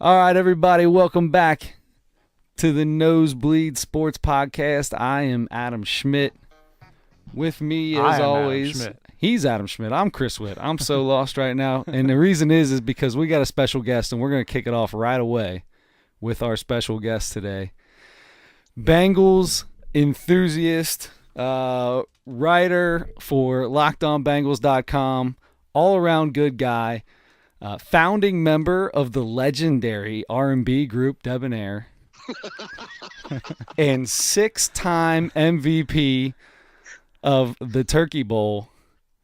All right, everybody, welcome back to the Nosebleed Sports Podcast. I am Adam Schmidt. With me, as always, he's Adam Schmidt. I'm Chris Witt. I'm so lost right now, and the reason is because we got a special guest, and we're going to kick it off right away with our special guest today. Bengals enthusiast, writer for LockedOnBengals.com, all-around good guy. Founding member of the legendary R&B group Debonair, and 6-time MVP of the Turkey Bowl,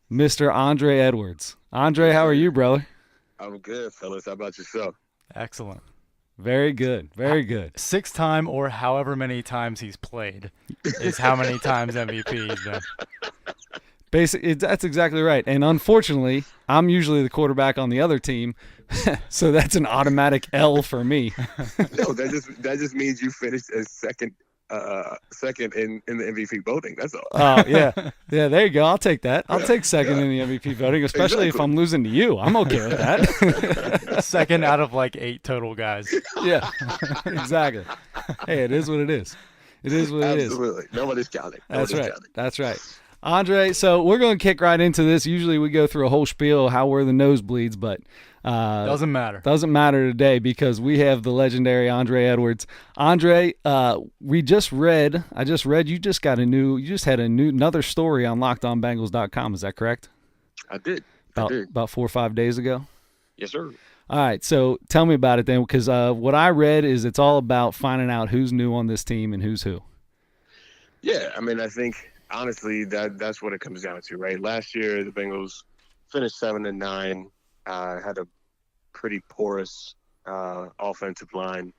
Mr. Andre Edwards. Andre, how are you, brother? I'm good, fellas. How about yourself? Excellent. Very good. Very good. 6-time or however many times he's played is how many times MVP he's been. Basically, that's exactly right. And unfortunately, I'm usually the quarterback on the other team, so that's an automatic L for me. No, that just means you finished as second in the MVP voting. That's all. Oh, yeah. Yeah, there you go. I'll take that. I'll take second in the MVP voting, especially if I'm losing to you. I'm okay with that. Second out of like 8 total guys. Yeah, exactly. Hey, it is what it is. It is what it is. Absolutely. Nobody's counting. That's right. That's right. Andre, so we're going to kick right into this. Usually we go through a whole spiel how we're the nosebleeds, but doesn't matter. Doesn't matter today because we have the legendary Andre Edwards. Andre, I just read you just had another story on LockedOnBengals.com. Is that correct? I did. About 4 or 5 days ago. Yes, sir. All right, so tell me about it then, because what I read is it's all about finding out who's new on this team and who's who. Yeah, I mean, I think honestly that's what it comes down to, right? Last year the Bengals finished 7-9, had a pretty porous offensive line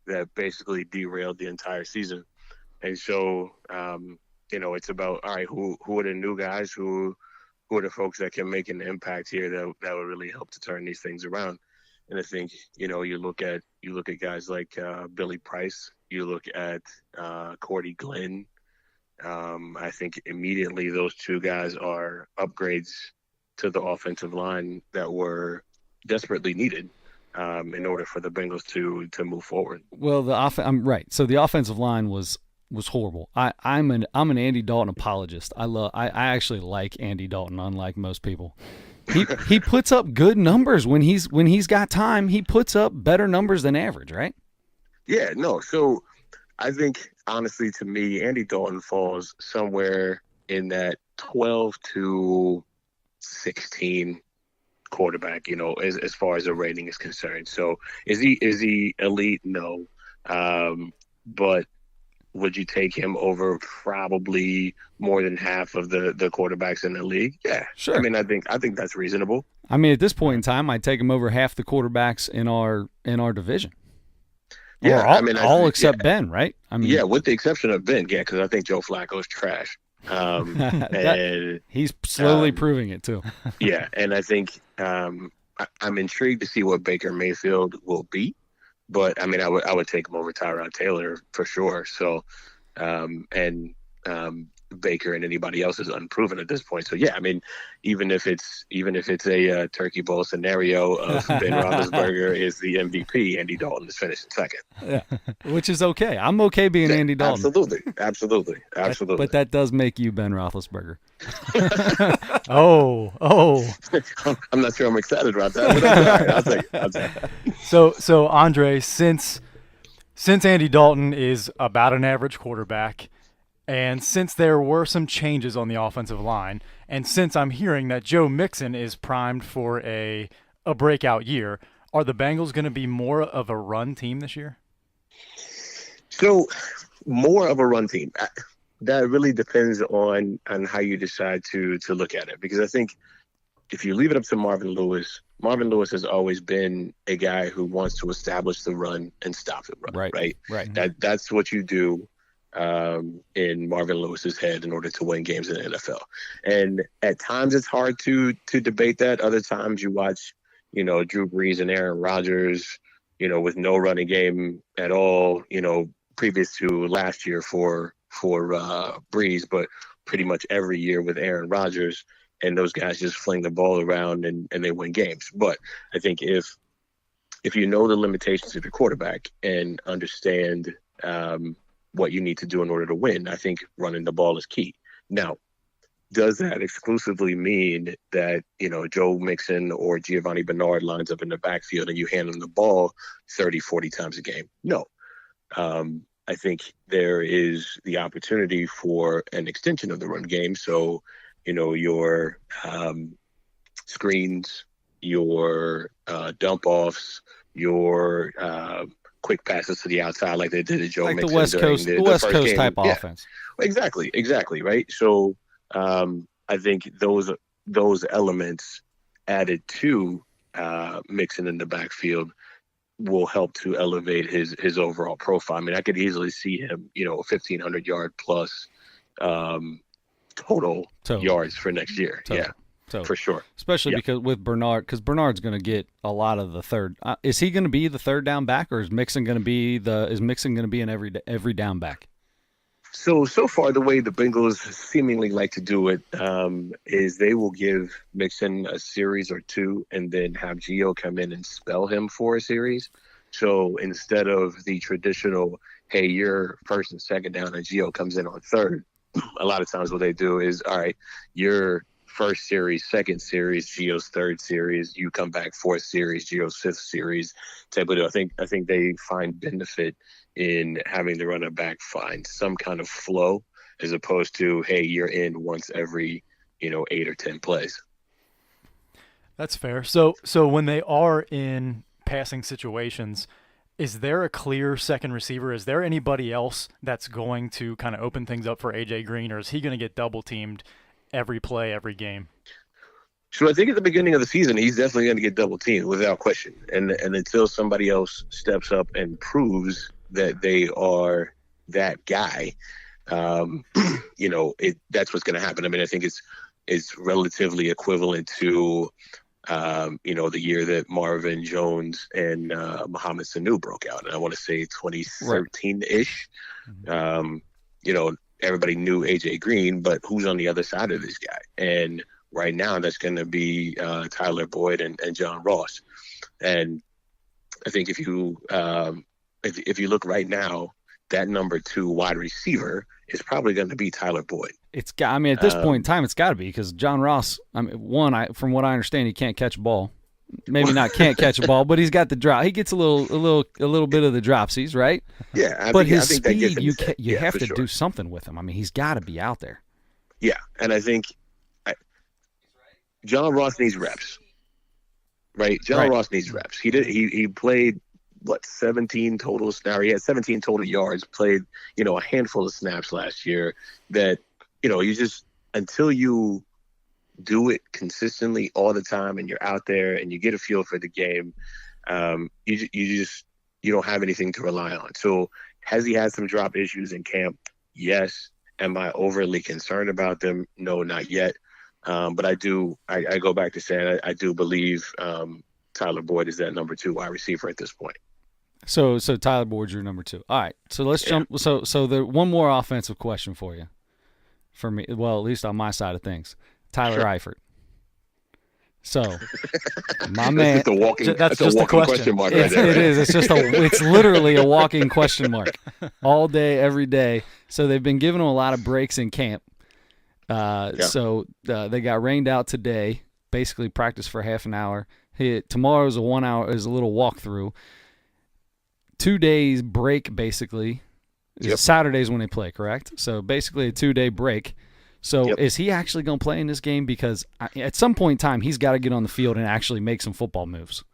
that basically derailed the entire season. And so it's about, all right, who are the new guys, who are the folks that can make an impact here that would really help to turn these things around. And I think you look at guys like Billy Price, you look at Cordy Glenn. I think immediately those two guys are upgrades to the offensive line that were desperately needed in order for the Bengals to move forward. Well, I'm right. So the offensive line was horrible. I'm an Andy Dalton apologist. I actually like Andy Dalton, unlike most people. He puts up good numbers when he's got time. He puts up better numbers than average, right? Yeah, no. So I think, honestly, to me, Andy Dalton falls somewhere in that 12 to 16 quarterback, as far as the rating is concerned. So is he elite? No. But would you take him over probably more than half of the quarterbacks in the league? Yeah, sure. I mean, I think that's reasonable. I mean, at this point in time, I'd take him over half the quarterbacks in our division. Yeah, all except Ben, right? I mean, yeah, with the exception of Ben, yeah, because I think Joe Flacco's trash. And he's slowly proving it too. Yeah, and I think I'm intrigued to see what Baker Mayfield will be, but I mean, I would take him over Tyrod Taylor for sure. So, Baker and anybody else is unproven at this point. So yeah, I mean, even if it's a Turkey Bowl scenario of Ben Roethlisberger is the MVP, Andy Dalton is finishing second. Yeah, which is okay. I'm okay being Andy Dalton. Absolutely. But that does make you Ben Roethlisberger. Oh. I'm not sure I'm excited about that. But I'll take it. So Andre, since Andy Dalton is about an average quarterback, and since there were some changes on the offensive line, and since I'm hearing that Joe Mixon is primed for a breakout year, are the Bengals going to be more of a run team this year? So, more of a run team. That really depends on how you decide to look at it. Because I think if you leave it up to Marvin Lewis has always been a guy who wants to establish the run and stop the run. Right. That's what you do in Marvin Lewis's head in order to win games in the NFL. And at times it's hard to debate that. Other times you watch, Drew Brees and Aaron Rodgers, with no running game at all, previous to last year for Brees, but pretty much every year with Aaron Rodgers, and those guys just fling the ball around and they win games. But I think if if you know the limitations of your quarterback and understand what you need to do in order to win, I think running the ball is key. Now, does that exclusively mean that, Joe Mixon or Giovanni Bernard lines up in the backfield and you hand them the ball 30, 40 times a game? No. I think there is the opportunity for an extension of the run game. So, your screens, your dump offs, your quick passes to the outside, like they did at Joe Mixon, the West Coast, the West Coast type offense. Exactly, right? So I think those elements added to Mixon in the backfield will help to elevate his overall profile. I mean, I could easily see him, 1,500 yard plus total yards for next year. Yeah. For sure. Especially because with Bernard, because Bernard's going to get a lot of the third. Is he going to be the third down back, or is Mixon going to be an every down back? So far, the way the Bengals seemingly like to do it is they will give Mixon a series or two and then have Gio come in and spell him for a series. So instead of the traditional, hey, you're first and second down and Gio comes in on third, a lot of times what they do is, all right, you're first series, second series, Gio's third series, you come back fourth series, Gio's fifth series type of deal. I think they find benefit in having the running back find some kind of flow as opposed to, hey, you're in once every 8 or 10 plays. That's fair. So when they are in passing situations, is there a clear second receiver? Is there anybody else that's going to kind of open things up for AJ Green, or is he going to get double teamed every play, every game? So I think at the beginning of the season, he's definitely going to get double teamed without question. And until somebody else steps up and proves that they are that guy, that's what's going to happen. I mean, I think it's relatively equivalent to, the year that Marvin Jones and Mohamed Sanu broke out. And I want to say 2013-ish. Right. Everybody knew AJ Green, but who's on the other side of this guy? And right now, that's going to be Tyler Boyd and John Ross. And I think if you look right now, that number 2 wide receiver is probably going to be Tyler Boyd. At this point in time, it's got to be, because John Ross. From what I understand, he can't catch a ball. Maybe not can't catch a ball, but he's got the drop. He gets a little bit of the dropsies, right? Yeah, but his speed, you have to do something with him. I mean, he's got to be out there. Yeah, and I think John Ross needs reps, right? Ross needs reps. He played 17 total snaps. He had 17 total yards. Played a handful of snaps last year. That you just, until you do it consistently all the time and you're out there and you get a feel for the game, you don't have anything to rely on. So has he had some drop issues in camp? Yes. Am I overly concerned about them? No, not yet. But I go back to saying I do believe Tyler Boyd is that number 2 wide receiver at this point. So Tyler Boyd's your number 2. All right. So let's jump. So the one more offensive question for you. For me, well, at least on my side of things, Tyler Eifert. So, my man, that's just a question mark. Right there. It is. It's literally a walking question mark, all day, every day. So they've been giving him a lot of breaks in camp. So they got rained out today. Basically, practiced for half an hour. Tomorrow is a 1 hour, is a little walkthrough. 2 days break, basically. Yep. Saturday's when they play, correct? So basically a 2-day break. So Is he actually going to play in this game? Because at some point in time, he's got to get on the field and actually make some football moves.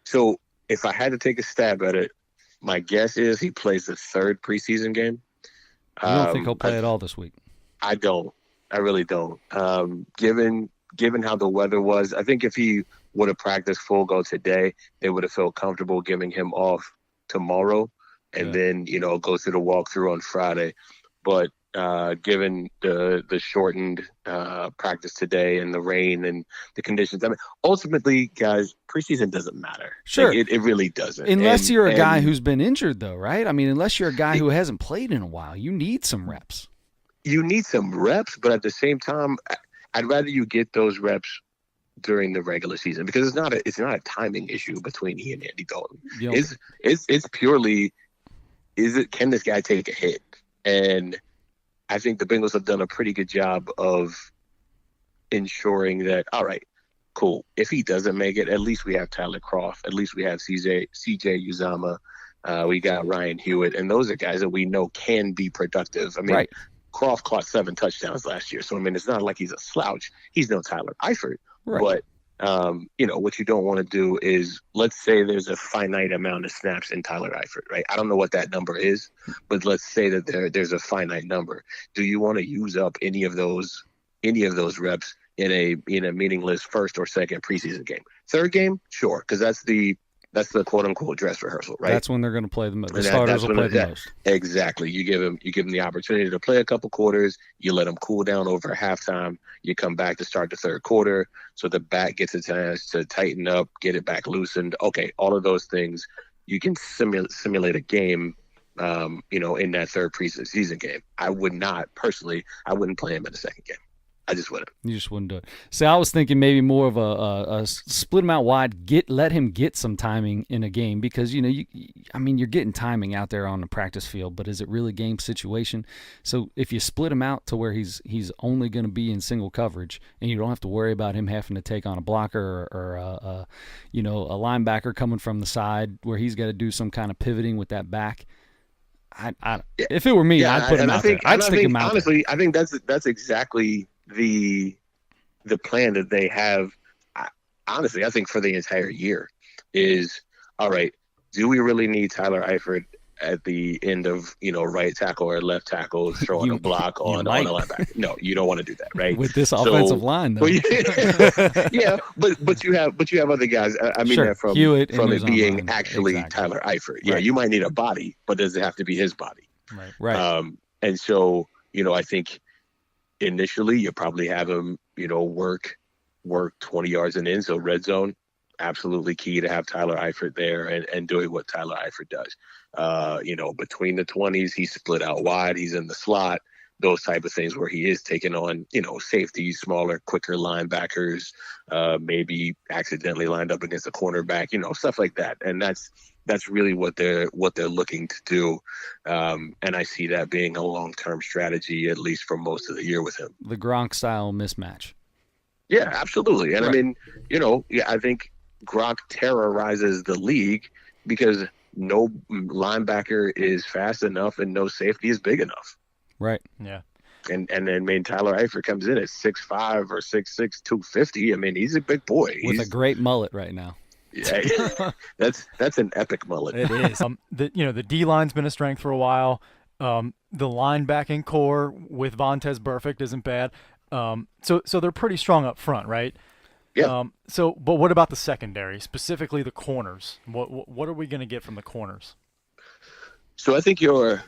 So if I had to take a stab at it, my guess is he plays the 3rd preseason game. I don't think he'll play at all this week. I don't. I really don't. Given how the weather was, I think if he would have practiced full go today, they would have felt comfortable giving him off tomorrow and then, go through the walkthrough on Friday. But given the shortened practice today and the rain and the conditions, I mean, ultimately, guys, preseason doesn't matter. Sure. Like, it really doesn't. Unless you're a guy who's been injured, though, right? I mean, unless you're a guy who hasn't played in a while, you need some reps. You need some reps, but at the same time, I'd rather you get those reps during the regular season, because it's not a timing issue between he and Andy Dalton. Yep. It's purely, can this guy take a hit? And I think the Bengals have done a pretty good job of ensuring that, all right, cool. If he doesn't make it, at least we have Tyler Kroft. At least we have CJ Uzama. We got Ryan Hewitt. And those are guys that we know can be productive. I mean, Right. Kroft caught 7 touchdowns last year. So, I mean, it's not like he's a slouch. He's no Tyler Eifert. Right. But, what you don't want to do is, let's say there's a finite amount of snaps in Tyler Eifert, right? I don't know what that number is, but let's say that there's a finite number. Do you want to use up any of those reps in a meaningless first or second preseason game? Third game, sure, because that's the quote unquote dress rehearsal, right? That's when they're going to play the most. The starters will play the most. Exactly. You give them the opportunity to play a couple quarters. You let them cool down over halftime. You come back to start the third quarter, so the back gets a chance to tighten up, get it back loosened. Okay, all of those things you can simulate a game. In that third preseason game, I wouldn't play him in the second game. I just wouldn't. You just wouldn't do it. See, I was thinking maybe more of a split him out wide, let him get some timing in a game, because you're getting timing out there on the practice field, but is it really game situation? So if you split him out to where he's only going to be in single coverage, and you don't have to worry about him having to take on a blocker or a linebacker coming from the side where he's got to do some kind of pivoting with that back. If it were me, I'd put him out there. I'd stick him out. Honestly, I think that's exactly the plan that they have. Honestly, I think for the entire year is, all right, do we really need Tyler Eifert at the end of right tackle or left tackle throwing a block on a linebacker? No, you don't want to do that, right? With this offensive line, though. Yeah, but you have other guys. I mean, sure. from Hewitt it being line. actually Exactly. Tyler Eifert. Yeah, Right. you might need a body, but does it have to be his body? Right. And so I think initially you probably have him work 20 yards and in, so red zone. Absolutely key to have Tyler Eifert there and doing what Tyler Eifert does. Between the 20s, he's split out wide. He's in the slot, those type of things where he is taking on, safeties, smaller, quicker linebackers, maybe accidentally lined up against a cornerback, stuff like that. And that's really what they're looking to do. And I see that being a long-term strategy, at least for most of the year with him. The Gronk style mismatch. Yeah, absolutely. And right. I mean, I think Gronk terrorizes the league because no linebacker is fast enough and no safety is big enough. Right. Yeah. And then Tyler Eifert comes in at 6'5" or 6'6", 250. I mean, he's a big boy. With a great mullet right now. Yeah, that's an epic mullet. It is. The D line's been a strength for a while. The linebacking core with Vontaze Burfict isn't bad. So they're pretty strong up front, right? Yeah. But what about the secondary, specifically the corners? What are we going to get from the corners? So I think your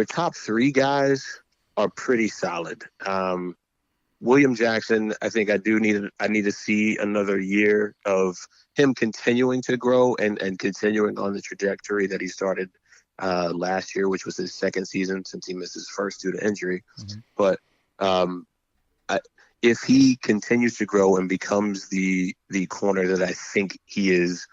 top 3 guys are pretty solid. William Jackson, I think I need to see another year of him continuing to grow and continuing on the trajectory that he started last year, which was his second season since he missed his first due to injury. Mm-hmm. But if he continues to grow and becomes the corner that I think he is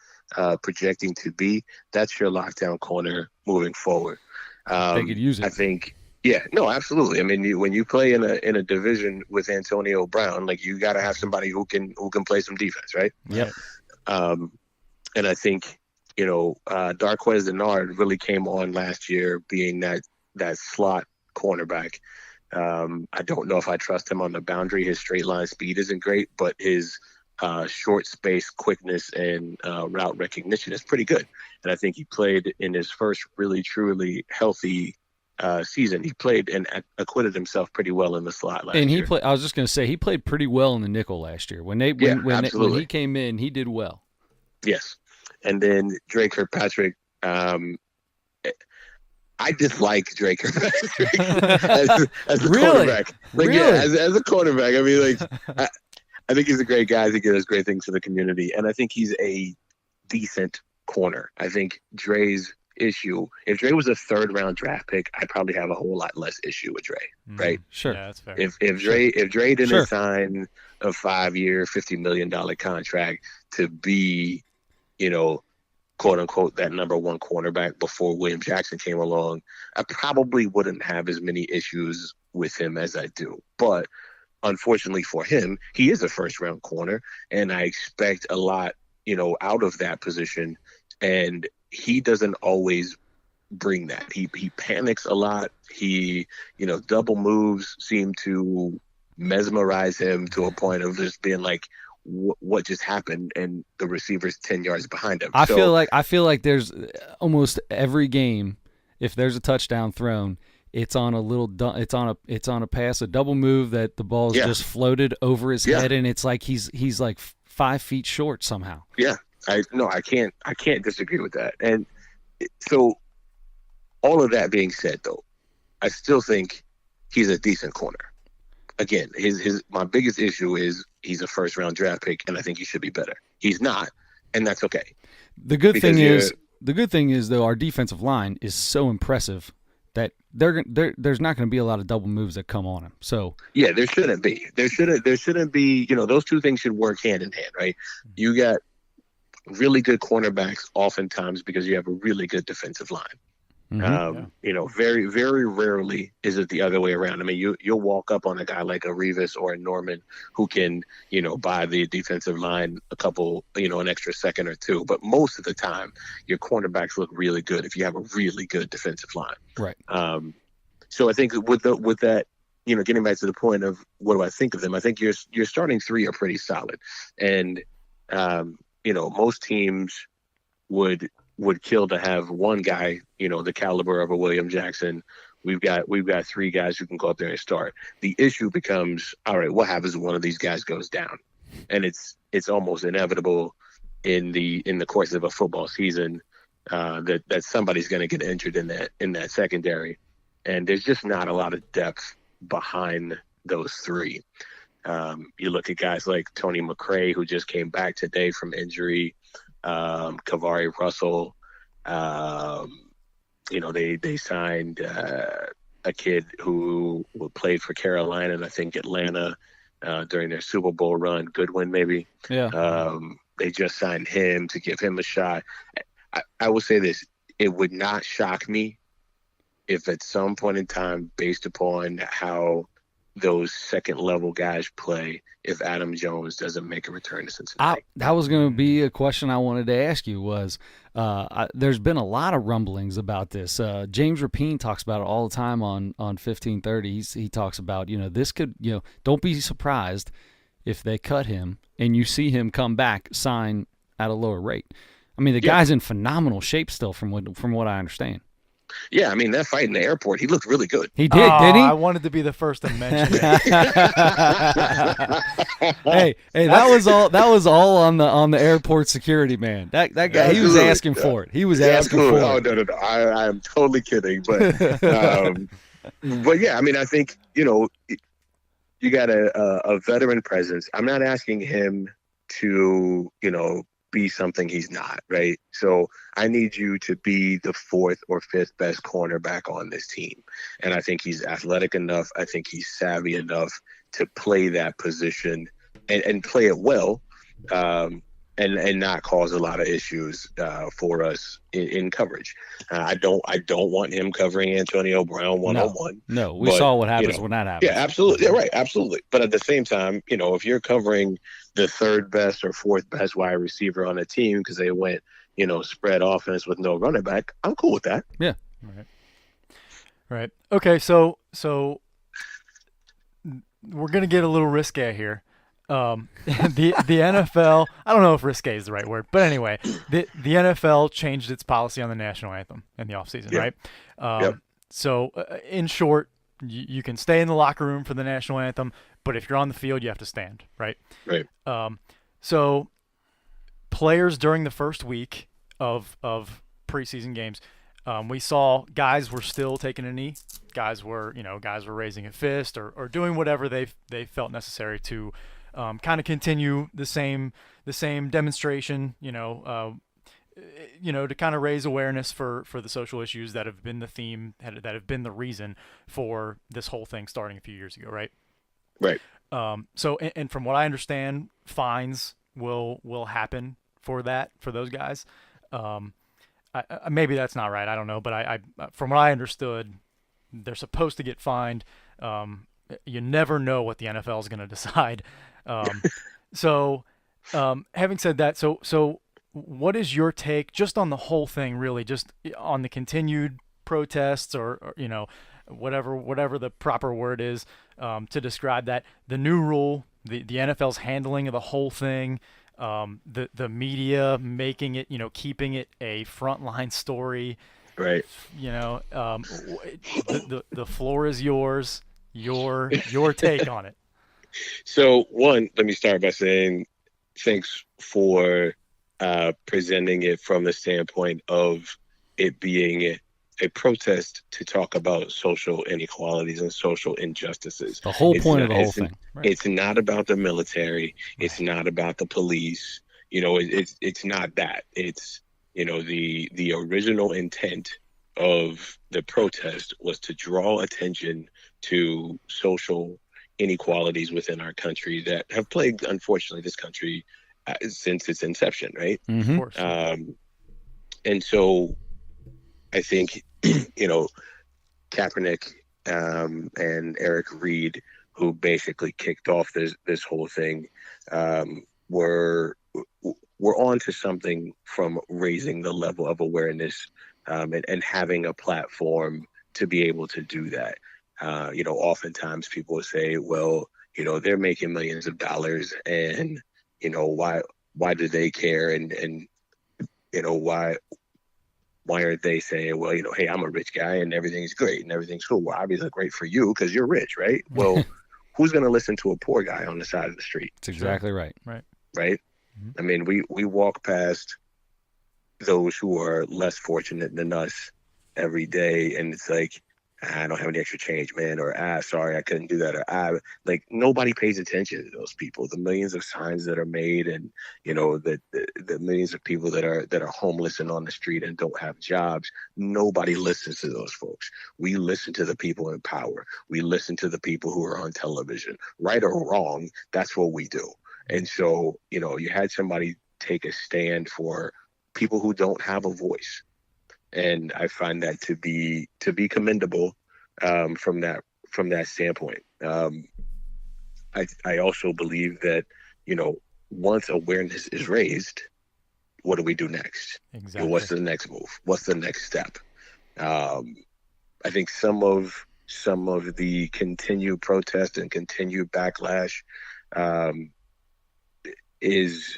projecting to be, that's your lockdown corner moving forward. They could use it. I think. Yeah, no, absolutely. I mean, when you play in a division with Antonio Brown, like, you got to have somebody who can play some defense, right? Yep. And I think Darqueze Dennard really came on last year being that slot cornerback. I don't know if I trust him on the boundary. His straight line speed isn't great, but his short space quickness and route recognition is pretty good. And I think he played in his first really truly healthy season. He played and acquitted himself pretty well in the slot last year. And I was just going to say, he played pretty well in the nickel last year. When he came in, he did well. Yes. And then Drake Kirkpatrick, I dislike Drake Kirkpatrick as a quarterback. Really? Yeah, as a quarterback. I mean, I think he's a great guy. I think he does great things for the community. And I think he's a decent corner. I think Dre's issue. If Dre was a 3rd-round draft pick, I'd probably have a whole lot less issue with Dre, right? Sure. Yeah, that's fair. If Dre didn't sign a 5-year, $50 million contract to be, quote unquote, that number 1 cornerback before William Jackson came along, I probably wouldn't have as many issues with him as I do. But unfortunately for him, he is a 1st-round corner, and I expect a lot, out of that position. And he doesn't always bring that. He panics a lot. He, double moves seem to mesmerize him to a point of just being like, what just happened? And the receiver's 10 yards behind him. I feel like there's almost every game, if there's a touchdown thrown, it's on a pass, a double move that the ball's just floated over his head, and it's like he's like 5 feet short somehow. Yeah. I can't disagree with that. And so all of that being said, though, I still think he's a decent corner. Again, my biggest issue is he's a 1st-round draft pick, and I think he should be better. He's not, and that's okay. The good thing is though, our defensive line is so impressive that there's not going to be a lot of double moves that come on him. So yeah, there shouldn't be. There shouldn't be. Those two things should work hand in hand, right? You got really good cornerbacks oftentimes because you have a really good defensive line. Very, very rarely is it the other way around. I mean, you'll walk up on a guy like a Revis or a Norman who can, buy the defensive line a couple, an extra second or two. But most of the time, your cornerbacks look really good if you have a really good defensive line. Right. So I think with that, getting back to the point of what do I think of them, I think your starting 3 are pretty solid. And, most teams would kill to have one guy, the caliber of a William Jackson. We've got 3 guys who can go up there and start. The issue becomes, all right, what happens when one of these guys goes down? And it's almost inevitable in the course of a football season that somebody's going to get injured in that secondary. And there's just not a lot of depth behind those 3. You look at guys like Tony McRae, who just came back today from injury, Kavari Russell. They signed a kid who played for Carolina and I think Atlanta during their Super Bowl run, Goodwin maybe. Yeah. They just signed him to give him a shot. I will say this, it would not shock me if at some point in time, based upon how those second-level guys play, if Adam Jones doesn't make a return to Cincinnati. That was going to be a question I wanted to ask you was there's been a lot of rumblings about this. James Rapine talks about it all the time on 1530. He talks about, this could, don't be surprised if they cut him and you see him come back, sign at a lower rate. I mean, the guy's in phenomenal shape still from what I understand. Yeah, I mean, that fight in the airport, he looked really good. He did, didn't he? I wanted to be the first to mention it. hey, that was all on the airport security man. That guy, Absolutely. He was asking for it. He was asking for it. Oh, no. I am totally kidding. But, but yeah, I mean, I think, you got a veteran presence. I'm not asking him to, be something he's not, right? So I need you to be the 4th or 5th best cornerback on this team. And I think he's athletic enough. I think he's savvy enough to play that position and play it well, and not cause a lot of issues for us in coverage. I don't want him covering Antonio Brown one-on-one. No, we saw what happens when that happens. Yeah, absolutely. Yeah, right, absolutely. But at the same time, if you're covering the 3rd best or 4th best wide receiver on a team because they went, spread offense with no running back, I'm cool with that. Yeah. Right. Okay, so we're going to get a little risque here. The NFL, I don't know if risque is the right word, but anyway, the NFL changed its policy on the national anthem in the offseason, right? So in short, you can stay in the locker room for the national anthem, but if you're on the field, you have to stand, right? Right. So players during the first week of preseason games, we saw guys were still taking a knee. Guys were raising a fist or doing whatever they felt necessary to kind of continue the same demonstration, to kind of raise awareness for the social issues that have been the theme, that have been the reason for this whole thing starting a few years ago, right? Right. So, and from what I understand, fines will happen for those guys. Maybe that's not right. I don't know, but I from what I understood, they're supposed to get fined. You never know what the NFL is going to decide. So, having said that, so what is your take just on the whole thing, really, just on the continued protests or whatever the proper word is to describe that, the new rule, the NFL's handling of the whole thing, the media making it, keeping it a frontline story. Right. The floor is yours. Your take on it. So, one, let me start by saying thanks for presenting it from the standpoint of it being a protest to talk about social inequalities and social injustices. The whole point of the whole thing. Right. It's not about the military. It's not about the police. It's not that. It's, the original intent of the protest was to draw attention to social inequalities within our country that have plagued, unfortunately, this country since its inception, right? Mm-hmm. Of course. And so I think, Kaepernick and Eric Reed, who basically kicked off this whole thing, were on to something from raising the level of awareness and having a platform to be able to do that. Oftentimes people will say, well, they're making millions of dollars and, why do they care? And why aren't they saying, well, hey, I'm a rich guy and everything's great and everything's cool? Well, obviously great for you because you're rich, right? Well, who's going to listen to a poor guy on the side of the street? That's exactly right. Right. Mm-hmm. I mean, we walk past those who are less fortunate than us every day, and it's like, I don't have any extra change, man, or sorry, I couldn't do that, or nobody pays attention to those people. The millions of signs that are made, and the millions of people that are homeless and on the street and don't have jobs. Nobody listens to those folks. We listen to the people in power. We listen to the people who are on television, right or wrong. That's what we do. And so, you had somebody take a stand for people who don't have a voice. And I find that to be commendable from that standpoint. I also believe that, once awareness is raised, what do we do next? Exactly. What's the next move? What's the next step? I think some of the continued protest and continued backlash is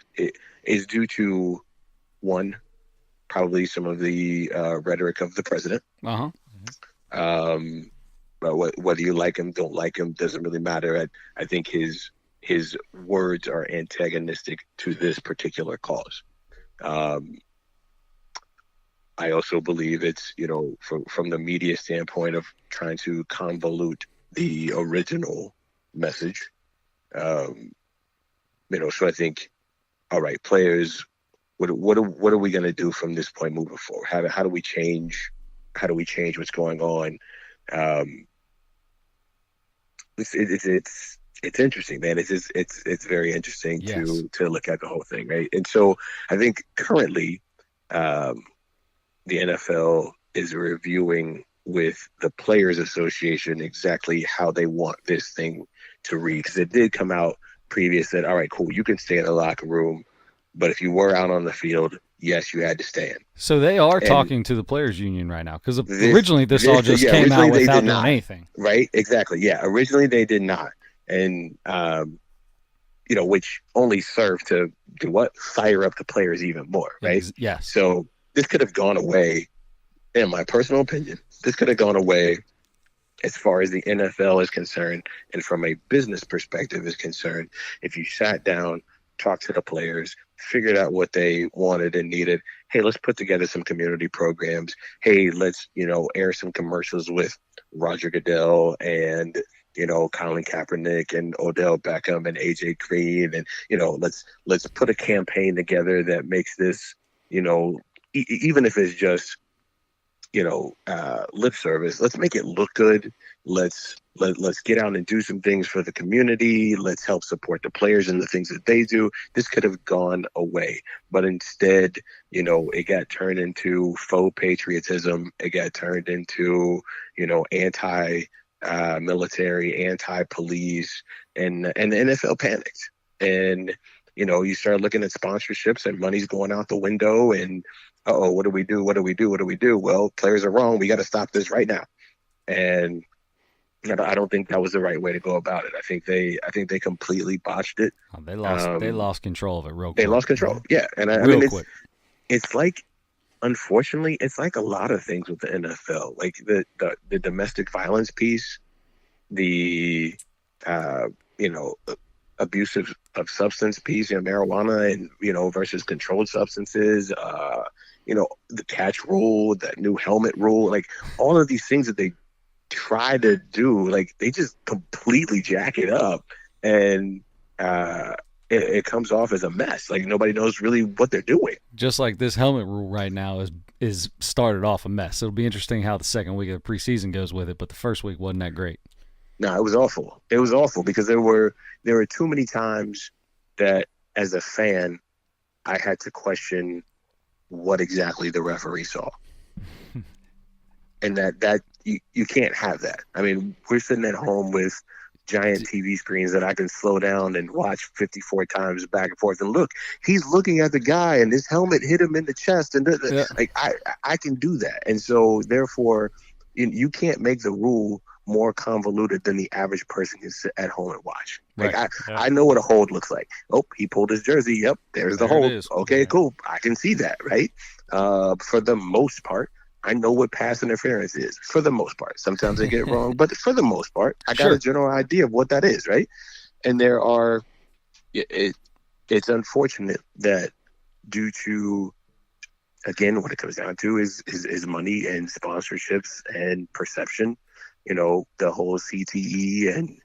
due to, one, probably some of the rhetoric of the president. But whether you like him, don't like him, doesn't really matter. I think his words are antagonistic to this particular cause. I also believe it's, from the media standpoint of trying to convolute the original message. So I think, all right, players, what are we going to do from this point moving forward? How do we change? How do we change what's going on? It's interesting, man. It's very interesting. Yes. to look at the whole thing, right? And so I think currently, the NFL is reviewing with the Players Association exactly how they want this thing to read, because it did come out previous that, all right, cool, you can stay in the locker room, but if you were out on the field, yes, you had to stand. So they are talking to the players union right now, because originally this all just came out without doing anything. Right? Exactly. Yeah. Originally they did not. And, which only served to do what? Fire up the players even more. Right? Yes. So this could have gone away, in my personal opinion, as far as the NFL is concerned and from a business perspective is concerned, if you sat down, talked to the players, figured out what they wanted and needed. Hey, let's put together some community programs. Hey, let's, air some commercials with Roger Goodell and, Colin Kaepernick and Odell Beckham and AJ Green. And, let's put a campaign together that makes this, even if it's just, lip service, let's make it look good. Let's get out and do some things for the community. Let's help support the players and the things that they do. This could have gone away, but instead, it got turned into faux patriotism. It got turned into, anti military, anti police, and the NFL panicked. And you start looking at sponsorships and money's going out the window, and what do we do? What do we do? What do we do? Well, players are wrong. We got to stop this right now. And I don't think that was the right way to go about it. I think they completely botched it. Oh, they lost control of it real quick. They lost control. Yeah. And I mean, it's like, unfortunately, it's like a lot of things with the NFL, like the domestic violence piece, the, abusive of substance piece, marijuana and, versus controlled substances, the catch rule, that new helmet rule, like all of these things that they try to do, like they just completely jack it up, and it comes off as a mess. Like nobody knows really what they're doing. Just like this helmet rule right now is started off a mess. It'll be interesting how the second week of the preseason goes with it, but the first week wasn't that great. No, it was awful. It was awful because there were too many times that as a fan I had to question what exactly the referee saw. And that you can't have that. I mean, we're sitting at home with giant TV screens that I can slow down and watch 54 times back and forth. And look, he's looking at the guy and his helmet hit him in the chest. And like I can do that. And so therefore, you can't make the rule more convoluted than the average person can sit at home and watch. Like I know what a hold looks like. Oh, he pulled his jersey. Yep, there's the hold. Okay, cool. I can see that, right? For the most part, I know what pass interference is. For the most part, sometimes I get it wrong, but for the most part, I got a general idea of what that is, right? And there are, it's unfortunate that due to, again, what it comes down to is money and sponsorships and perception. The whole CTE and,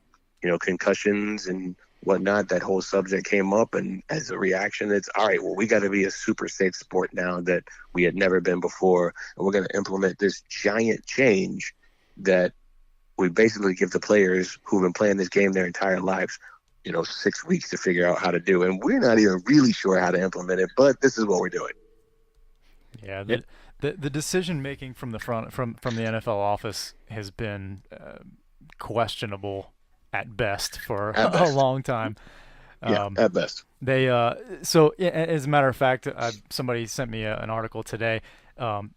concussions and whatnot, that whole subject came up. And as a reaction, it's all right, well, we got to be a super safe sport now that we had never been before. And we're going to implement this giant change that we basically give the players who've been playing this game their entire lives, 6 weeks to figure out how to do. And we're not even really sure how to implement it, but this is what we're doing. Yeah. The decision making from the front from the NFL office has been questionable at best for a long time. At best. They so as a matter of fact, somebody sent me an article today,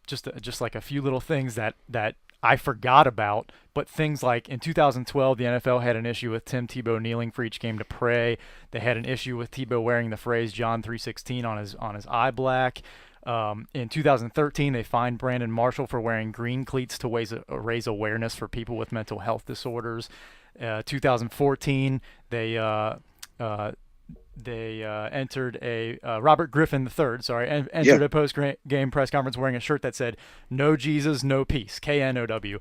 just like a few little things that I forgot about, but things like in 2012 the NFL had an issue with Tim Tebow kneeling for each game to pray. They had an issue with Tebow wearing the phrase John 3:16 on his eye black. In 2013, they fined Brandon Marshall for wearing green cleats to raise awareness for people with mental health disorders. 2014, they entered a Robert Griffin III, entered a post-game press conference wearing a shirt that said "No Jesus, No Peace," KNOW,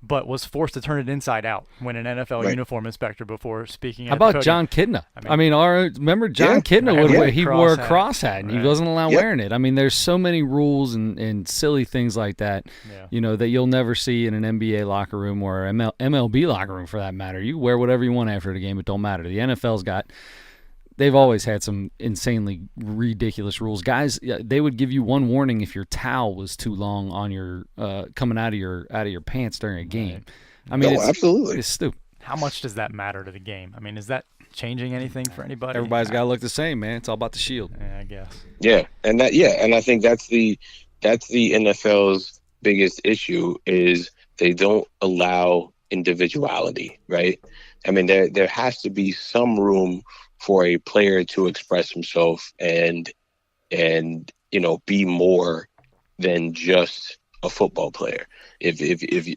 but was forced to turn it inside out when an NFL uniform inspector before speaking. How about John Kidna? Remember John Kidna? He wore a cross hat and he wasn't allowed wearing it. I mean, there's so many rules and silly things like that, that you'll never see in an NBA locker room or MLB locker room for that matter. You wear whatever you want after the game; it don't matter. The NFL's they've always had some insanely ridiculous rules. Guys, they would give you one warning if your towel was too long on your coming out of your pants during a game. I mean, absolutely, it's stupid. How much does that matter to the game? I mean, is that changing anything for anybody? Everybody's got to look the same, man. It's all about the shield. Yeah, I guess. Yeah, and I think that's the NFL's biggest issue is they don't allow individuality, right? I mean, there has to be some room for a player to express himself and be more than just a football player. If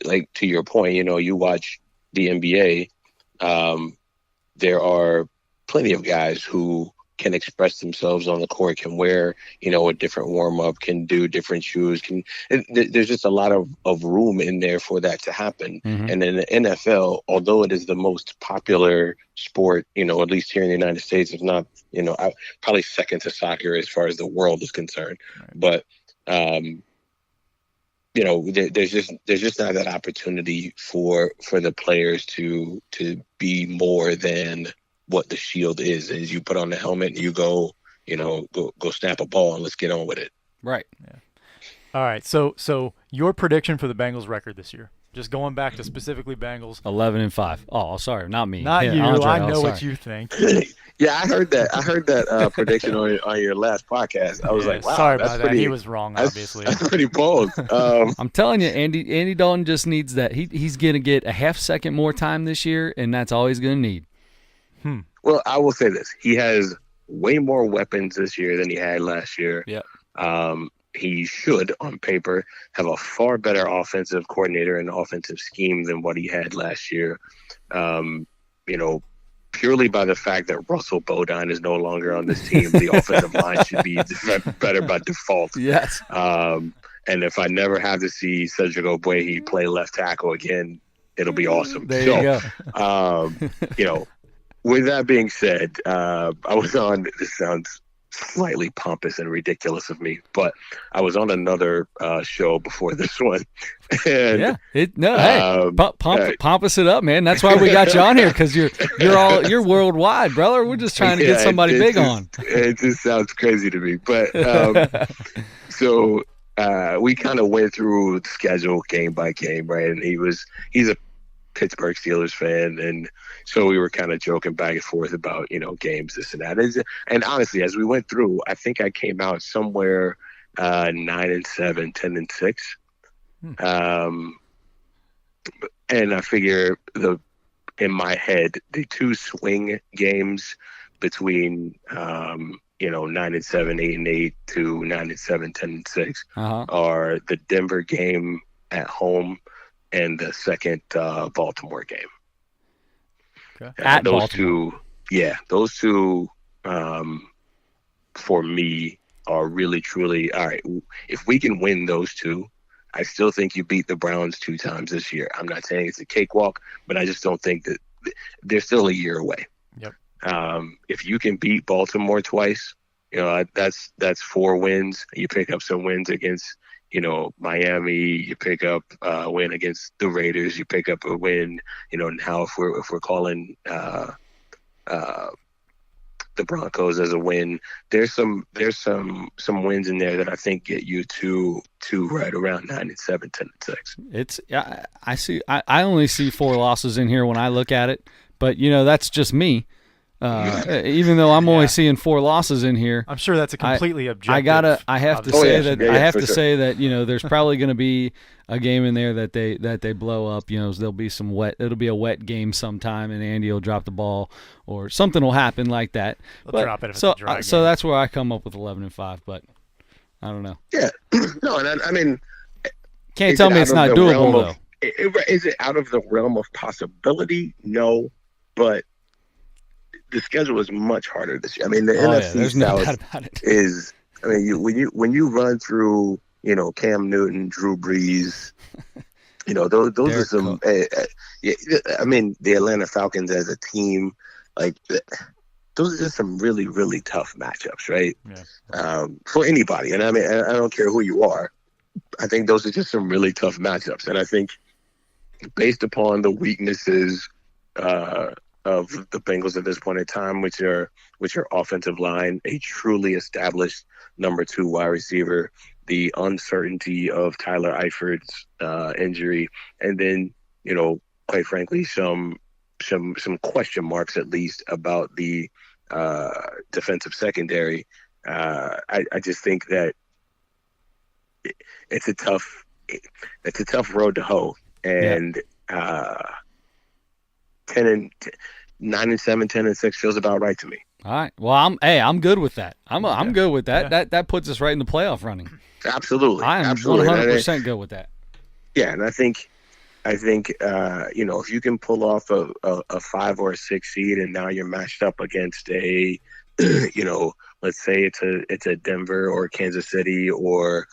like to your point, you watch the NBA, there are plenty of guys who can express themselves on the court, can wear, a different warm up, can do different shoes, there's just a lot of room in there for that to happen. Mm-hmm. And in the NFL, although it is the most popular sport, at least here in the United States, if not, probably second to soccer as far as the world is concerned. Right. But there's just not that opportunity for the players to be more than what the shield is you put on the helmet and you go snap a ball and let's get on with it. Right. Yeah. All right. So your prediction for the Bengals record this year? Just going back to specifically Bengals. 11-5. Oh, sorry, not me. Not you. Andre, I know what you think. Yeah, I heard that prediction on your last podcast. I was like, wow, sorry that's about pretty, that. He was wrong, obviously. That's pretty bold. I'm telling you, Andy Dalton just needs that. He's going to get a half second more time this year, and that's all he's going to need. Well, I will say this. He has way more weapons this year than he had last year. Yep. He should, on paper, have a far better offensive coordinator and offensive scheme than what he had last year. Purely by the fact that Russell Bodine is no longer on this team, the offensive line should be better by default. Yes. And if I never have to see Cedric Ogbuehi play left tackle again, it'll be awesome. There you go. With that being said, I was on. This sounds slightly pompous and ridiculous of me, but I was on another show before this one. And, pompous it up, man. That's why we got you on here, because you're worldwide, brother. We're just trying to get somebody big on. It just sounds crazy to me, but so we kind of went through the schedule game by game, right? And he's a Pittsburgh Steelers fan, and so we were kind of joking back and forth about games, this and that. And honestly, as we went through, I think I came out somewhere 9-7, 10-6, and I figure in my head the two swing games between 9-7, 8-8 to 9-7, 10-6 are the Denver game at home and the second Baltimore game. Okay. At those Baltimore. those two for me are really, truly, all right, if we can win those two, I still think you beat the Browns 2 times this year. I'm not saying it's a cakewalk, but I just don't think that they're still a year away. Yep. If you can beat Baltimore twice, that's 4 wins. You pick up some wins against Miami, you pick up a win against the Raiders, you pick up a win, now if we're calling the Broncos as a win, there's some wins in there that I think get you to right around 9-7, 10-6. It's I only see 4 losses in here when I look at it, but that's just me. Even though I'm only seeing 4 losses in here, I'm sure that's a completely objective. I have to say that there's probably going to be a game in there that they blow up. There'll be it'll be a wet game sometime, and Andy will drop the ball or something will happen like that. Drop it if it's a dry game. So that's where I come up with 11-5, but I don't know. Yeah, no, and I mean, can't tell me it's not doable though. Is it out of the realm of possibility? No, but the schedule is much harder this year. I mean, the NFC South is. I mean, when you run through, Cam Newton, Drew Brees, those are some. I mean, the Atlanta Falcons as a team, like those are just some really, really tough matchups, right? Yeah. For anybody, and I mean, I don't care who you are. I think those are just some really tough matchups, and I think based upon the weaknesses of the Bengals at this point in time, which are offensive line, a truly established number 2 wide receiver, the uncertainty of Tyler Eifert's injury, and then quite frankly some question marks at least about the defensive secondary. I just think that it's a tough road to hoe, and 9-7, 10-6 feels about right to me. All right. Well, I'm good with that. I'm good with that. Yeah. That puts us right in the playoff running. Absolutely. I am 100% good with that. Yeah, and I think if you can pull off a 5 or a 6 seed, and now you're matched up against a let's say it's a Denver or Kansas City, or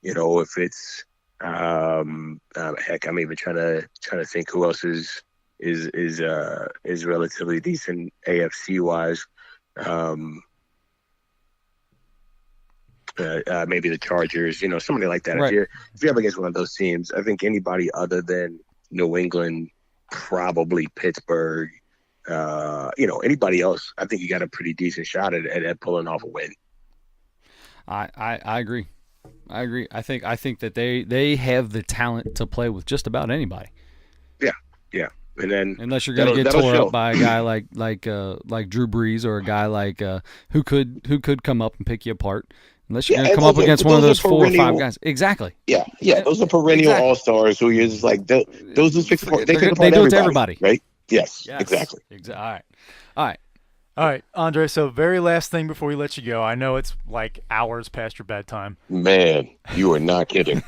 if it's heck, I'm even trying to think who else is relatively decent AFC wise. maybe the Chargers, somebody like that. Right. If you're up against one of those teams, I think anybody other than New England, probably Pittsburgh, anybody else, I think you got a pretty decent shot at pulling off a win. I agree. I think that they have the talent to play with just about anybody. Yeah. And then unless you're going to get tore up by a guy like Drew Brees or a guy like who could come up and pick you apart. Unless you're going to come up against one of those 4 or 5 guys. Exactly. Yeah. Those are perennial all-stars who you're just like, those who pick apart. They pick apart do it to everybody. Right? Yes, exactly. All right, Andre, so very last thing before we let you go. I know it's like hours past your bedtime. Man, you are not kidding.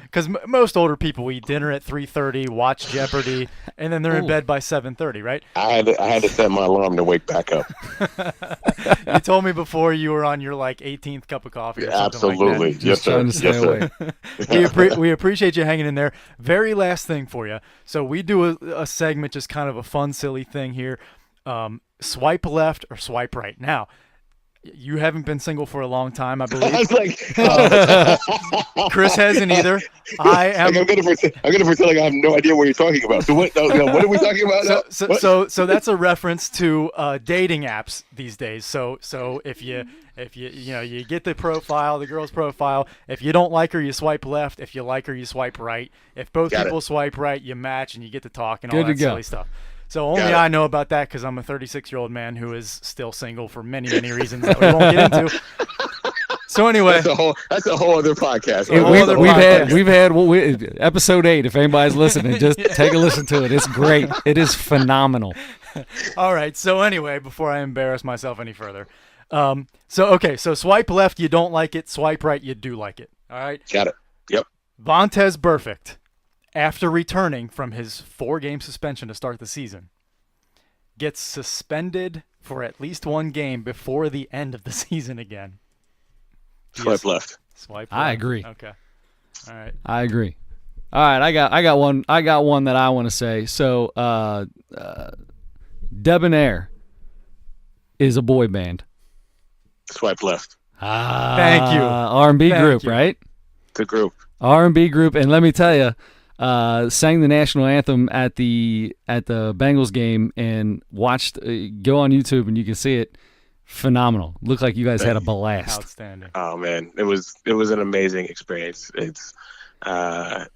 Because most older people eat dinner at 3:30, watch Jeopardy, and then they're in bed by 7:30, right? I had to set my alarm to wake back up. You told me before you were on your 18th cup of coffee or something Absolutely. like that. Yes, sir. Yes, sir. We appreciate you hanging in there. Very last thing for you. So we do a segment, just kind of a fun, silly thing here. Swipe left or swipe right. Now, you haven't been single for a long time, I believe. I was like, Chris hasn't either. I am. I'm gonna pretend like I have no idea what you're talking about. So what are we talking about? So that's a reference to dating apps these days. So if you get the profile, the girl's profile. If you don't like her, you swipe left. If you like her, you swipe right. If both people swipe right, you match and you get to talk and all that silly stuff. So only I know about that because I'm a 36-year-old man who is still single for many, many reasons that we won't get into. So anyway, that's a whole other podcast. We've had episode 8. If anybody's listening, just take a listen to it. It's great. It is phenomenal. All right. So anyway, before I embarrass myself any further, so swipe left, you don't like it. Swipe right, you do like it. All right. Got it. Yep. Vontaze Burfict, after returning from his 4-game suspension to start the season, gets suspended for at least 1 game before the end of the season again. Swipe left. Swipe left. I agree. Okay. All right. I agree. All right, I got one that I want to say. So, Debonair is a boy band. Swipe left. Thank you. R&B group, right? The group. R&B group, and let me tell you, sang the national anthem at the Bengals game and watched. Go on YouTube and you can see it. Phenomenal. Looked like you guys had a blast. Outstanding. Oh man, it was an amazing experience. It's a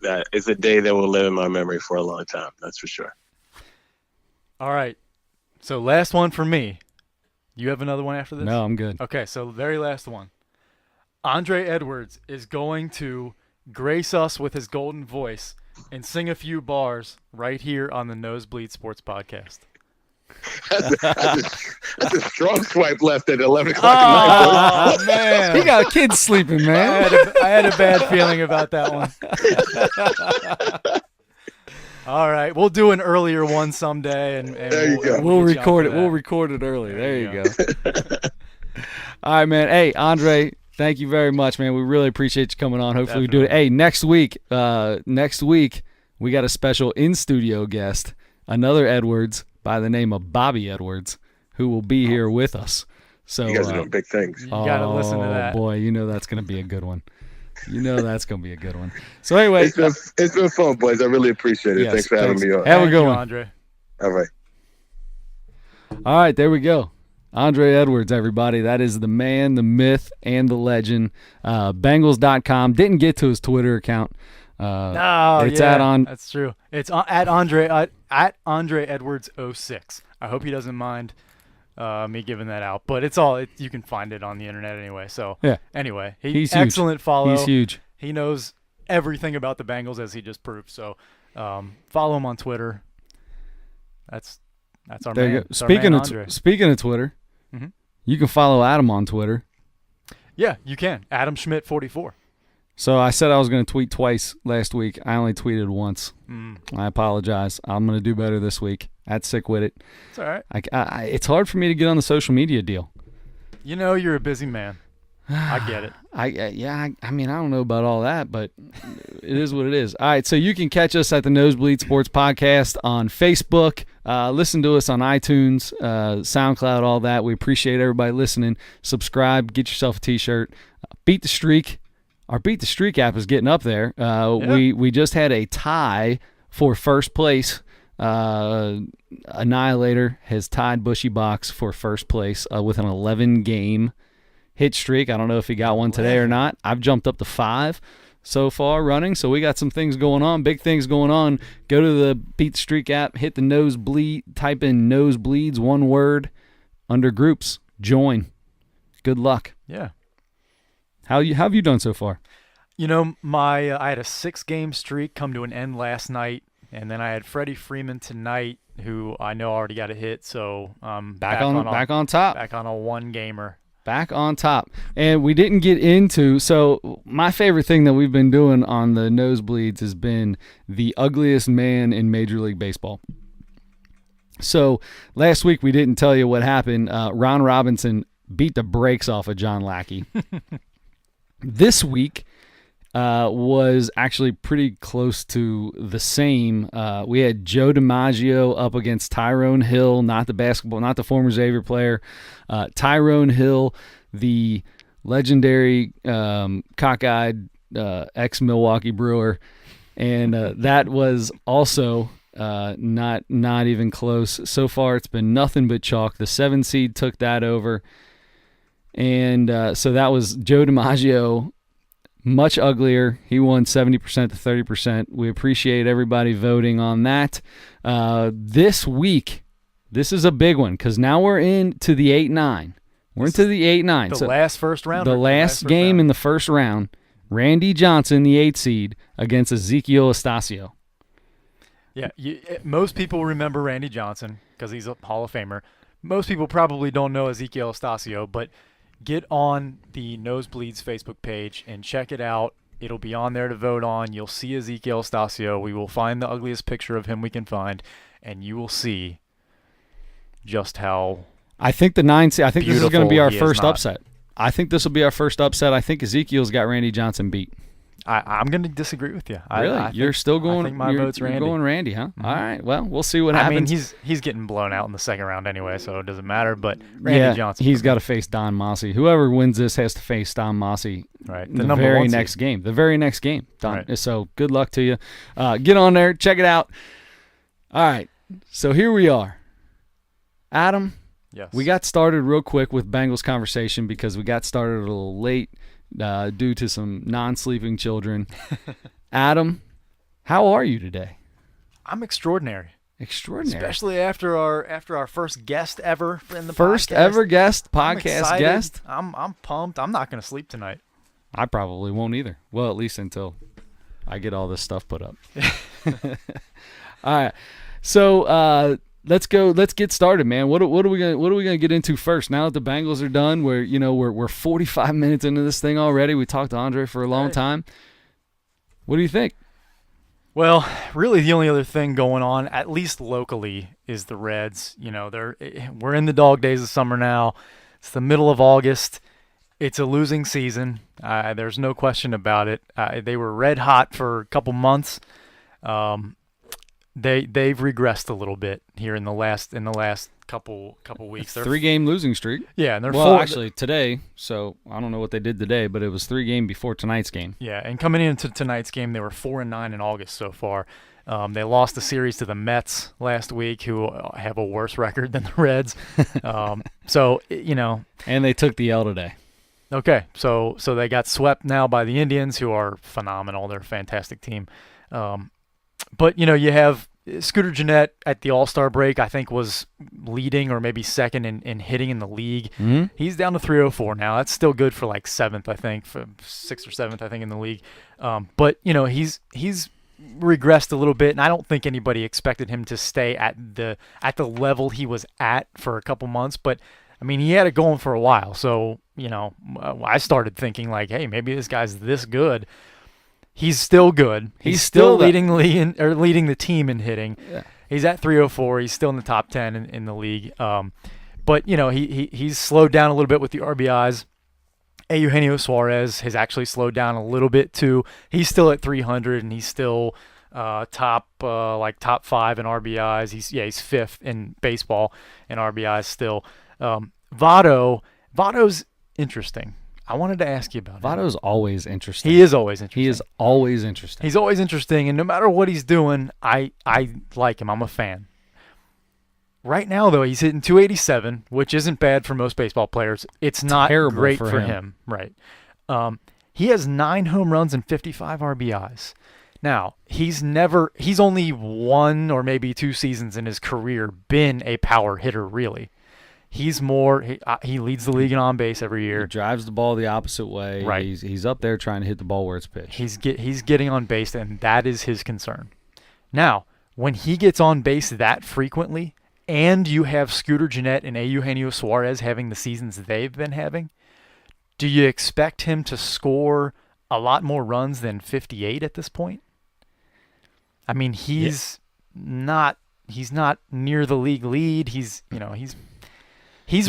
day that will live in my memory for a long time. That's for sure. All right. So last one for me. You have another one after this? No, I'm good. Okay, so very last one. Andre Edwards is going to grace us with his golden voice and sing a few bars right here on the Nosebleed Sports Podcast. That's a strong swipe left at 11 o'clock at night. Oh, man. He got kids sleeping, man. I had a bad feeling about that one. All right, we'll do an earlier one someday, and there you go. We'll record it. We'll record it early. There you go. All right, man. Hey, Andre, thank you very much, man. We really appreciate you coming on. Hopefully, we do it. Hey, next week, we got a special in-studio guest, another Edwards by the name of Bobby Edwards, who will be here with us. So you guys are doing big things. You got to listen to that. Oh, boy, you know that's going to be a good one. So anyway. It's been fun, boys. I really appreciate it. Yes, thanks for having me on. Have a good one. Andre. All right. All right, there we go. Andre Edwards, everybody. That is the man, the myth, and the legend. Bengals.com. Didn't get to his Twitter account. That's true. It's at Andre Edwards 06. I hope he doesn't mind me giving that out, but you can find it on the internet anyway. So yeah. Anyway, he's excellent huge. follow. He's huge. He knows everything about the Bengals, as he just proved. So follow him on Twitter. That's our there man. You go. Speaking of Twitter, you can follow Adam on Twitter. Yeah, you can. Adam Schmidt 44. So I said I was going to tweet twice last week. I only tweeted once. I apologize. I'm going to do better this week. At Sick With It. It's all right. It's hard for me to get on the social media deal. You know you're a busy man. I get it. I mean, I don't know about all that, but it is what it is. All right, so you can catch us at the Nosebleed Sports Podcast on Facebook. Listen to us on iTunes, SoundCloud, all that. We appreciate everybody listening. Subscribe. Get yourself a T-shirt. Beat the Streak. Our Beat the Streak app is getting up there. We just had a tie for first place. Annihilator has tied Bushy Box for first place with an 11-game hit streak. I don't know if he got one today or not. I've jumped up to 5 so far running, so we got some things going on, big things going on. Go to the Beat the Streak app, hit the nosebleed, type in nosebleeds, one word, under groups, join. Good luck. Yeah. How have you done so far? You know, I had a 6-game streak come to an end last night, and then I had Freddie Freeman tonight, who I know already got a hit, so back on top. Back on a 1-gamer. Back on top. And we didn't get into, so my favorite thing that we've been doing on the Nosebleeds has been the ugliest man in Major League Baseball. So last week we didn't tell you what happened. Ron Robinson beat the brakes off of John Lackey. This week was actually pretty close to the same. We had Joe DiMaggio up against Tyrone Hill, not the former Xavier player. Tyrone Hill, the legendary cockeyed ex-Milwaukee Brewer, and that was also not even close. So far, it's been nothing but chalk. The 7 seed took that over, and so that was Joe DiMaggio. Much uglier. He won 70% to 30%. We appreciate everybody voting on that. This week, this is a big one because now we're into the 8-9. We're into the 8-9. The last first round. The last game in the first round. Randy Johnson, the 8 seed, against Ezekiel Estacio. Yeah, most people remember Randy Johnson because he's a Hall of Famer. Most people probably don't know Ezekiel Estacio, but get on the Nosebleeds Facebook page and check it out. It'll be on there to vote on. You'll see Ezekiel Estacio. We will find the ugliest picture of him we can find, and you will see just how I think the 9 seed. I think this is going to be our first not. upset. I think this will be our first upset. I think Ezekiel's got Randy Johnson beat. I'm going to disagree with you. Really? You're still going? I think my vote's Randy. You're going Randy, huh? Mm-hmm. All right. Well, we'll see what happens. I mean, he's getting blown out in the second round anyway, so it doesn't matter. But Randy Johnson, he's got to face Don Mossy. Whoever wins this has to face Don Mossy. Right. The very next game. The very next game. Don. Right. So good luck to you. Get on there. Check it out. All right. So here we are. Adam. Yes. We got started real quick with Bengals conversation because we got started a little late due to some non-sleeping children. Adam, how are you today? I'm extraordinary. Extraordinary. Especially after our first guest ever in the first podcast. Ever guest, podcast guest. I'm pumped. I'm not going to sleep tonight. I probably won't either. Well, at least until I get all this stuff put up. All right. So, let's get started, man. What are we gonna get into first? Now that the Bengals are done, we're 45 minutes into this thing already. We talked to Andre for a long time. What do you think? Well, really, the only other thing going on, at least locally, is the Reds. We're in the dog days of summer now. It's the middle of August. It's a losing season. There's no question about it. They were red hot for a couple months. They've regressed a little bit here in the last couple weeks. 3-game losing streak. Yeah, and they're actually today. So I don't know what they did today, but it was 3 games before tonight's game. Yeah, and coming into tonight's game, they were 4-9 in August so far. They lost the series to the Mets last week, who have a worse record than the Reds. And they took the L today. Okay, so they got swept now by the Indians, who are phenomenal. They're a fantastic team. But, you have Scooter Gennett at the All-Star break, I think, was leading or maybe second in hitting in the league. Mm-hmm. He's down to 304 now. That's still good for like 7th, I think, for 6th or 7th, I think, in the league. But, he's regressed a little bit, and I don't think anybody expected him to stay at the level he was at for a couple months. But, I mean, he had it going for a while. So, I started thinking like, hey, maybe this guy's this good. He's still good. He's still leading the team in hitting. Yeah. He's at 304. He's still in the top 10 in the league. But he's slowed down a little bit with the RBIs. Eugenio Suarez has actually slowed down a little bit too. He's still at 300 and he's still top 5 in RBIs. He's 5th in baseball in RBIs still. Votto's interesting. I wanted to ask you about Votto's always interesting. He is always interesting. He is always interesting. He's always interesting, and no matter what he's doing, I like him. I'm a fan. Right now, though, he's hitting 287, which isn't bad for most baseball players. It's not terrible great for for him. Right. He has 9 home runs and 55 RBIs. Now, he's only 1 or maybe 2 seasons in his career been a power hitter, really. He's more. He leads the league in on base every year. He drives the ball the opposite way. Right. He's up there trying to hit the ball where it's pitched. He's getting on base, and that is his concern. Now, when he gets on base that frequently, and you have Scooter Gennett and Eugenio Suarez having the seasons they've been having, do you expect him to score a lot more runs than 58 at this point? I mean, he's not near the league lead. He's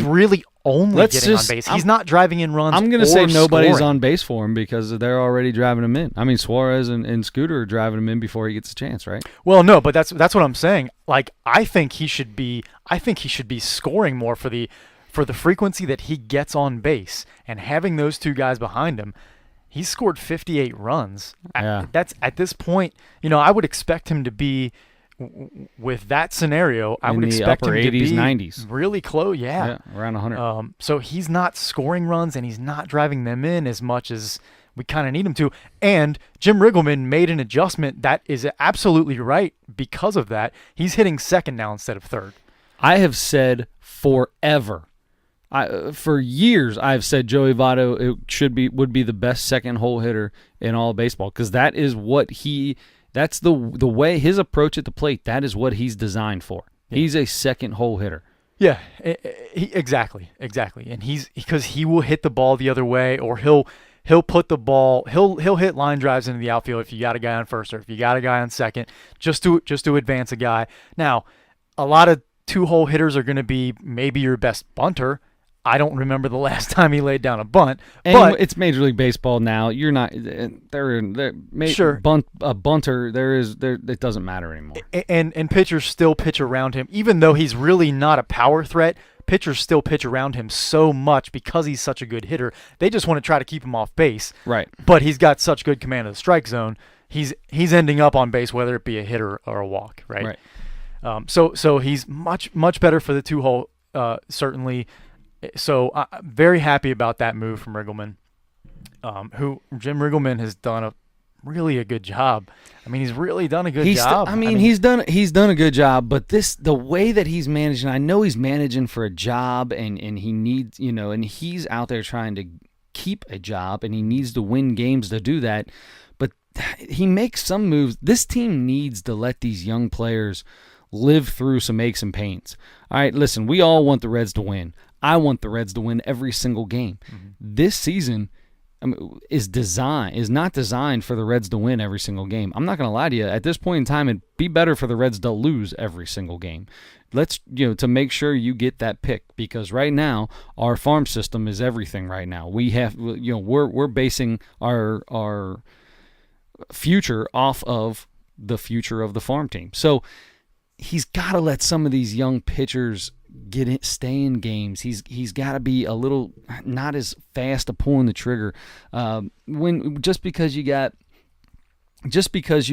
really only getting on base. He's not driving in runs. I'm going to say nobody's scoring on base for him because they're already driving him in. I mean, Suarez and Scooter are driving him in before he gets a chance, right? Well, no, but that's what I'm saying. Like, I think he should be scoring more for the frequency that he gets on base, and having those 2 guys behind him. He's scored 58 runs. Yeah. That's at this point. I would expect him to be. With that scenario, I would expect him to be 90s. really close. Yeah, around 100. So he's not scoring runs, and he's not driving them in as much as we kind of need him to. And Jim Riggleman made an adjustment that is absolutely right because of that. He's hitting second now instead of third. I have said forever, for years, I've said Joey Votto would be the best second hole hitter in all of baseball because that is what That's the way his approach at the plate. That is what he's designed for. Yeah. He's a second hole hitter. Yeah, exactly, and because he will hit the ball the other way, or he'll put the ball. He'll hit line drives into the outfield if you got a guy on first or if you got a guy on second, just to advance a guy. Now, a lot of 2-hole hitters are going to be maybe your best bunter. I don't remember the last time he laid down a bunt. But it's Major League Baseball now. You're not sure. A bunter. It doesn't matter anymore. And pitchers still pitch around him, even though he's really not a power threat. Pitchers still pitch around him so much because he's such a good hitter. They just want to try to keep him off base. Right. But he's got such good command of the strike zone. He's ending up on base whether it be a hit or a walk. Right. So he's much better for the 2-hole. Certainly. So I'm very happy about that move from Riggleman, who Jim Riggleman has done really a good job. I mean, he's really done a good job. He's done a good job, but the way that he's managing, I know he's managing for a job, and he needs, and he's out there trying to keep a job, and he needs to win games to do that. But he makes some moves. This team needs to let these young players live through some aches and pains. All right, listen, we all want the Reds to win. I want the Reds to win every single game. Mm-hmm. This season is not designed for the Reds to win every single game. I'm not going to lie to you. At this point in time, it'd be better for the Reds to lose every single game. Let's to make sure you get that pick, because right now our farm system is everything. Right now we have we're basing our future off of the future of the farm team. So he's got to let some of these young pitchers stay in games. He's got to be a little not as fast to pulling the trigger. Just because you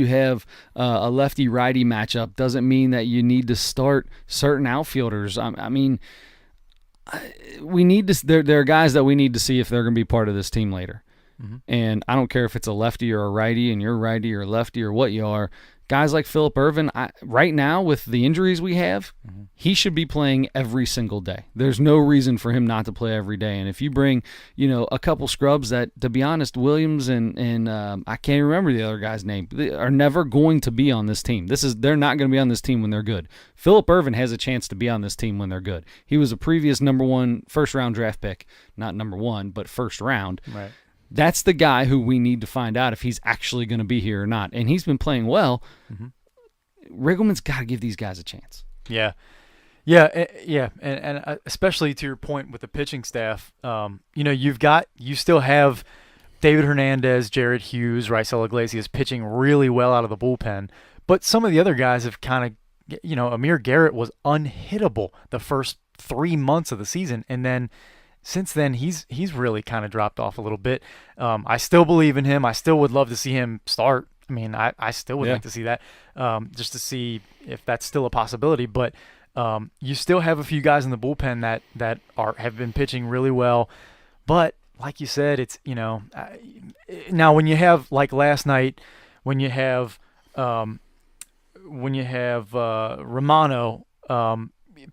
have a lefty righty matchup doesn't mean that you need to start certain outfielders. I mean, we need to. There are guys that we need to see if they're going to be part of this team later. Mm-hmm. And I don't care if it's a lefty or a righty, and you're righty or lefty or what you are. Guys like Phillip Ervin, right now with the injuries we have, mm-hmm. he should be playing every single day. There's no reason for him not to play every day. And if you bring, a couple scrubs that, to be honest, Williams and I can't remember the other guy's name, they are never going to be on this team. They're not going to be on this team when they're good. Phillip Ervin has a chance to be on this team when they're good. He was a previous number 1 first-round draft pick, not number 1, but first round. Right. That's the guy who we need to find out if he's actually going to be here or not. And he's been playing well. Mm-hmm. Riggleman's got to give these guys a chance. Yeah. And especially to your point with the pitching staff, you still have David Hernandez, Jared Hughes, Raisel Iglesias pitching really well out of the bullpen. But some of the other guys have kind of, Amir Garrett was unhittable the first 3 months of the season. And then since then, he's really kind of dropped off a little bit. I still believe in him. I still would love to see him start. I mean, I still would like to see that, just to see if that's still a possibility. But you still have a few guys in the bullpen that have been pitching really well. But like you said, it's, now when you have, like last night, when you have Romano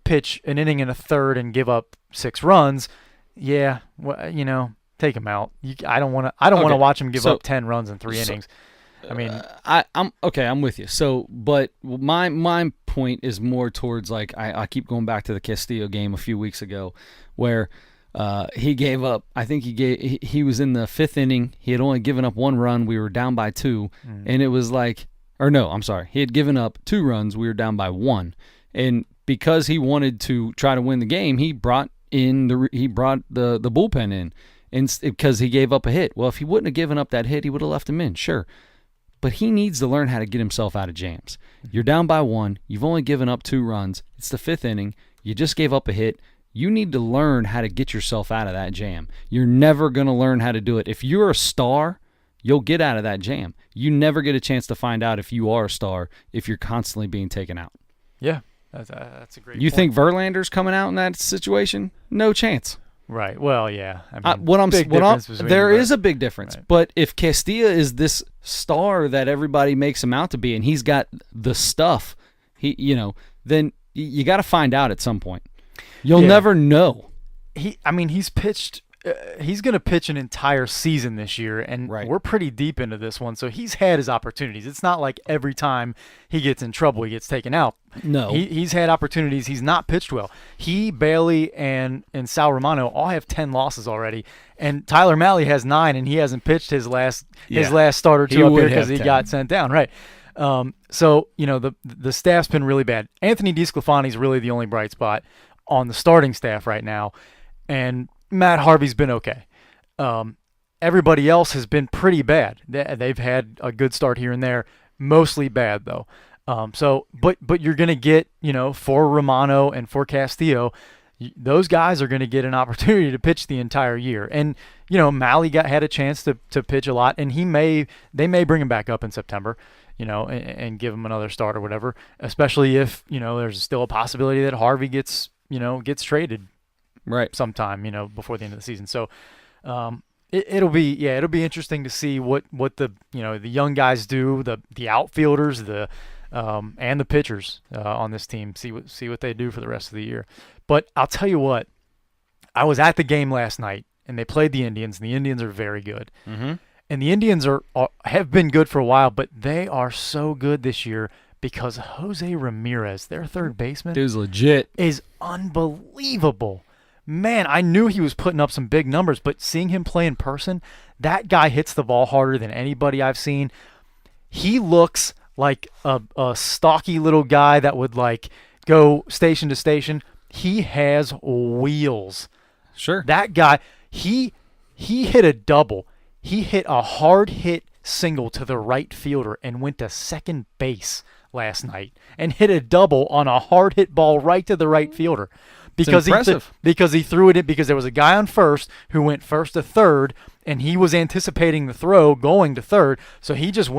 pitch an inning and a third and give up 6 runs, yeah, well, take him out. I don't want to watch him give up 10 runs in 3 innings. I mean, I'm okay. I'm with you. So, but my point is more towards, like, I keep going back to the Castillo game a few weeks ago, where he gave up. I think he was in the 5th inning. He had only given up 1 run. We were down by 2, and it was like, or no, I'm sorry. He had given up 2 runs. We were down by 1, and because he wanted to try to win the game, he brought the bullpen in, and because he gave up a hit. Well, if he wouldn't have given up that hit, he would have left him in, sure. But he needs to learn how to get himself out of jams. You're down by 1. You've only given up 2 runs. It's the 5th inning. You just gave up a hit. You need to learn how to get yourself out of that jam. You're never going to learn how to do it. If you're a star, you'll get out of that jam. You never get a chance to find out if you are a star if you're constantly being taken out. Yeah, that's a great point. You think Verlander's coming out in that situation? No chance. Right. Well, yeah. I mean, there is a big difference. Right. But if Castilla is this star that everybody makes him out to be, and he's got the stuff, then you got to find out at some point. You'll never know. He's pitched. He's going to pitch an entire season this year, and we're pretty deep into this one, so he's had his opportunities. It's not like every time he gets in trouble, he gets taken out. No. He's had opportunities. He's not pitched well. He, Bailey, and Sal Romano all have 10 losses already, and Tyler Malley has 9, and he hasn't pitched his last start or 2 up here because he got sent down. Right. So, the staff's been really bad. Anthony DeSclafani's really the only bright spot on the starting staff right now, and Matt Harvey's been okay. Everybody else has been pretty bad. They've had a good start here and there, mostly bad though. But you're going to get, for Romano and for Castillo, those guys are going to get an opportunity to pitch the entire year. And Malley had a chance to pitch a lot, and they may bring him back up in September, and give him another start or whatever. Especially if there's still a possibility that Harvey gets traded. Right, sometime before the end of the season. So it'll be interesting to see what the the young guys do, the outfielders, and the pitchers on this team. See what they do for the rest of the year. But I'll tell you what, I was at the game last night, and they played the Indians, and the Indians are very good. Mm-hmm. And the Indians have been good for a while, but they are so good this year because Jose Ramirez, their third baseman, dude's legit, is unbelievable. Man, I knew he was putting up some big numbers, but seeing him play in person, that guy hits the ball harder than anybody I've seen. He looks like a stocky little guy that would go station to station. He has wheels. Sure. That guy, he hit a double. He hit a hard hit single to the right fielder and went to second base last night and hit a double on a hard hit ball right to the right fielder. Because he threw it in, because there was a guy on first who went first to third, and he was anticipating the throw going to third, so he just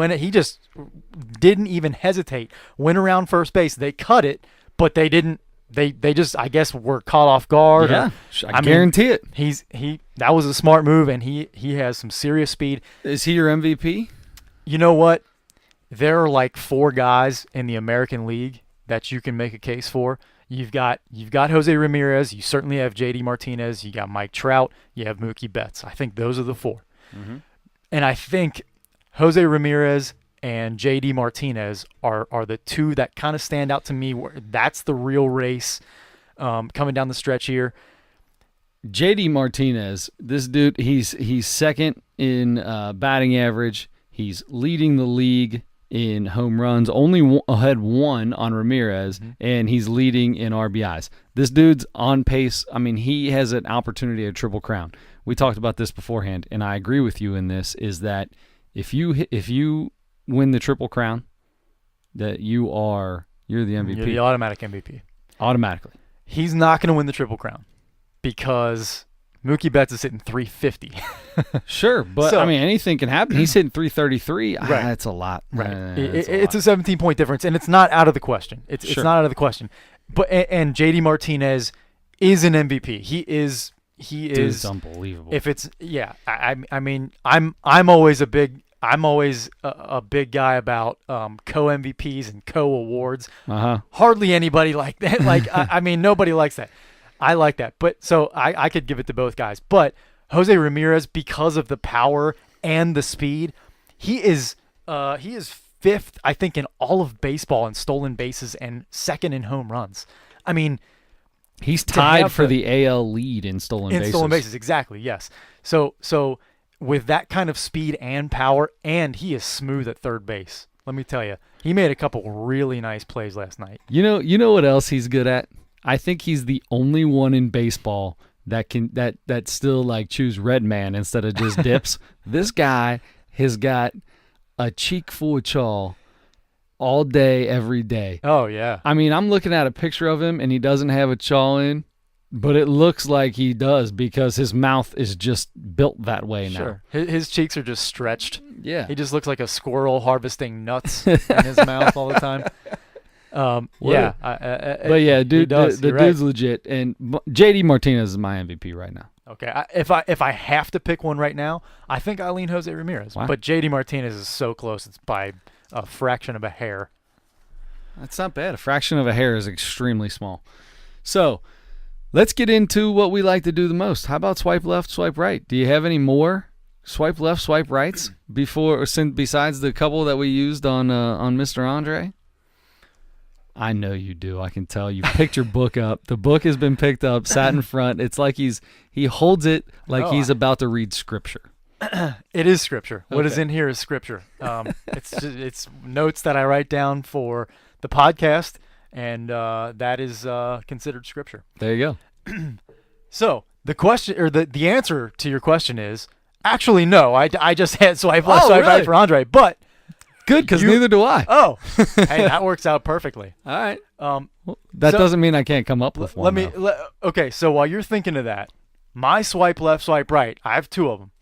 didn't even hesitate. Went around first base. They cut it, but they didn't. They just, I guess, were caught off guard. Yeah, I guarantee it. That was a smart move, and he has some serious speed. Is he your MVP? You know what? There are 4 guys in the American League that you can make a case for. You've got Jose Ramirez. You certainly have J.D. Martinez. You got Mike Trout. You have Mookie Betts. I think those are the 4. Mm-hmm. And I think Jose Ramirez and J.D. Martinez are the 2 that kind of stand out to me. Where that's the real race coming down the stretch here. J.D. Martinez, this dude, he's second in batting average. He's leading the league in home runs, only had 1 on Ramirez, and he's leading in RBIs. This dude's on pace. I mean, he has an opportunity at Triple Crown. We talked about this beforehand, and I agree with you in this, is that if you win the Triple Crown, that you're the MVP. You're the automatic MVP. Automatically. He's not going to win the Triple Crown because Mookie Betts is hitting 350. Sure, but I mean, anything can happen. He's hitting 333. Right. That's a lot. Right. It's a 17-point difference, and it's not out of the question. It's not out of the question. But and JD Martinez is an MVP. He is. It's unbelievable. If it's I mean, I'm always a big guy about co-MVPs and co-awards. Hardly anybody like that. Like I mean, nobody likes that. I like that. But so I could give it to both guys. But Jose Ramirez, because of the power and the speed, he is fifth, I think, in all of baseball in stolen bases and second in home runs. I mean, he's tied for the AL lead in stolen bases. In stolen bases, exactly, yes. So with that kind of speed and power, and he is smooth at third base. Let me tell you, he made a couple really nice plays last night. You know what else he's good at? I think he's the only one in baseball that can that still like choose red man instead of just dips. This guy has got a cheek full of chaw all day, every day. Oh yeah. I mean, I'm looking at a picture of him and he doesn't have a chaw in, but it looks like he does because his mouth is just built that way now. Sure. His cheeks are just stretched. Yeah. He just looks like a squirrel harvesting nuts in his mouth all the time. But yeah, dude, the dude's legit, and JD Martinez is my MVP right now. Okay, if I have to pick one right now, I think I lean Jose Ramirez. Wow. But JD Martinez is so close; it's by a fraction of a hair. That's not bad. A fraction of a hair is extremely small. So, let's get into what we like to do the most. How about swipe left, swipe right? Do you have any more swipe left, swipe rights besides the couple that we used on Mr. Andre? I know you do. I can tell. You picked your book up. The book has been picked up, sat in front. It's like he holds it like he's about to read scripture. It is scripture. What is in here is scripture. It's notes that I write down for the podcast, and that is considered scripture. There you go. So the question, or the answer to your question is actually no. I just had swipe left, swipe right for Andre, but. Good, because neither do I. Oh, hey, that works out perfectly. All right. That doesn't mean I can't come up with one. Okay, so while you're thinking of that, my swipe left, swipe right, I have two of them.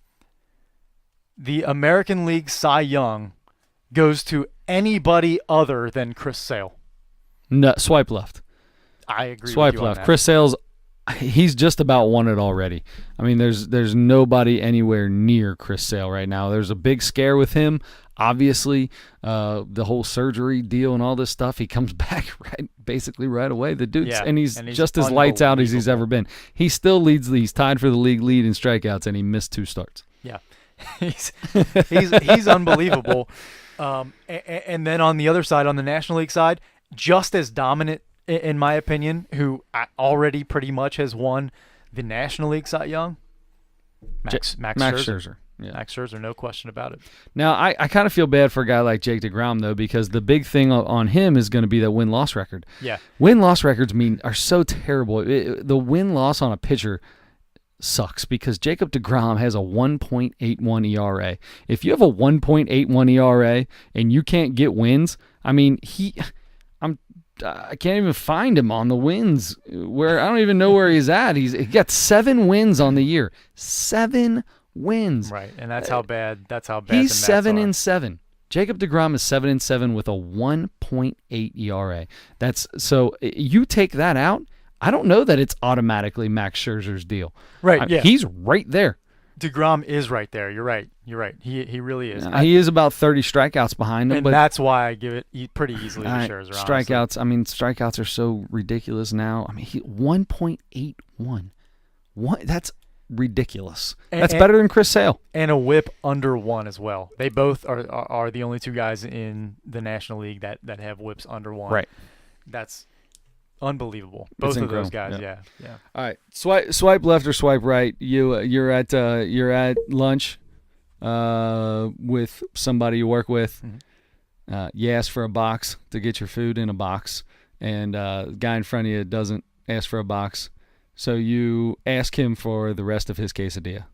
The American League Cy Young goes to anybody other than Chris Sale. No, swipe left. I agree swipe with you left. on that. Chris Sale's, he's just about won it already. I mean, there's nobody anywhere near Chris Sale right now. There's a big scare with him. Obviously, the whole surgery deal and all this stuff, he comes back basically right away. The dude's and he's just as lights out as he's ever been. He still leads. He's tied for the league lead in strikeouts, and he missed 2 starts. Yeah, he's unbelievable. And then on the other side, on the National League side, just as dominant in my opinion, who already pretty much has won the National League Cy Young, Max Scherzer. Yeah. Max Scherzer, no question about it. Now, I kind of feel bad for a guy like Jake DeGrom, though, because the big thing on him is going to be that win-loss record. Yeah. Win-loss records are so terrible. The win-loss on a pitcher sucks because Jacob DeGrom has a 1.81 ERA. If you have a 1.81 ERA and you can't get wins, I mean, I can't even find him on the wins. Where I don't even know where he's at. He got 7 wins on the year. 7 wins. Right, and that's how bad. He's the Mets 7-7. Jacob DeGrom is 7-7 with a 1.8 ERA. That's so you take that out. I don't know that it's automatically Max Scherzer's deal. Right. Yeah. He's right there. DeGrom is right there. You're right. He really is. He is about 30 strikeouts behind him. And but that's why I give it pretty easily to Scherzer. Strikeouts. Honestly. I mean, strikeouts are so ridiculous now. I mean, 1.81. That's ridiculous. That's better than Chris Sale. And a whip under 1 as well. They both are the only 2 guys in the National League that have whips under 1. Right. That's unbelievable. Both of those guys, yeah. All right, swipe left or swipe right. You're at lunch with somebody you work with. Mm-hmm. You ask for a box to get your food in a box, and the guy in front of you doesn't ask for a box, so you ask him for the rest of his quesadilla.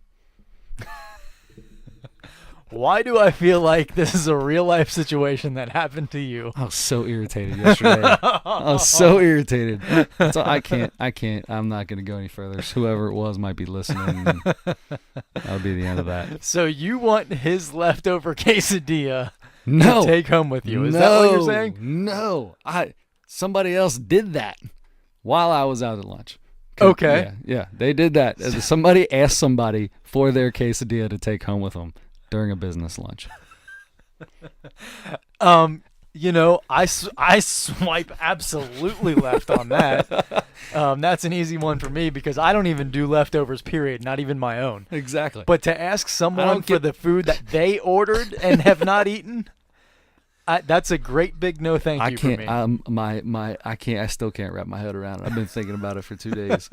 Why do I feel like this is a real life situation that happened to you? I was so irritated yesterday. I was so irritated. So I can't. I'm not going to go any further. So whoever it was might be listening. And that'll be the end of that. So you want his leftover quesadilla No. to take home with you? Is that what you're saying? No. Somebody else did that while I was out at lunch. Okay. Yeah, they did that. Somebody asked somebody for their quesadilla to take home with them during a business lunch. I swipe absolutely left on that. That's an easy one for me because I don't even do leftovers, period, not even my own. Exactly. But to ask someone for the food that they ordered and have not eaten, that's a great big no thank you for me. I can't. I still can't wrap my head around it. I've been thinking about it for 2 days.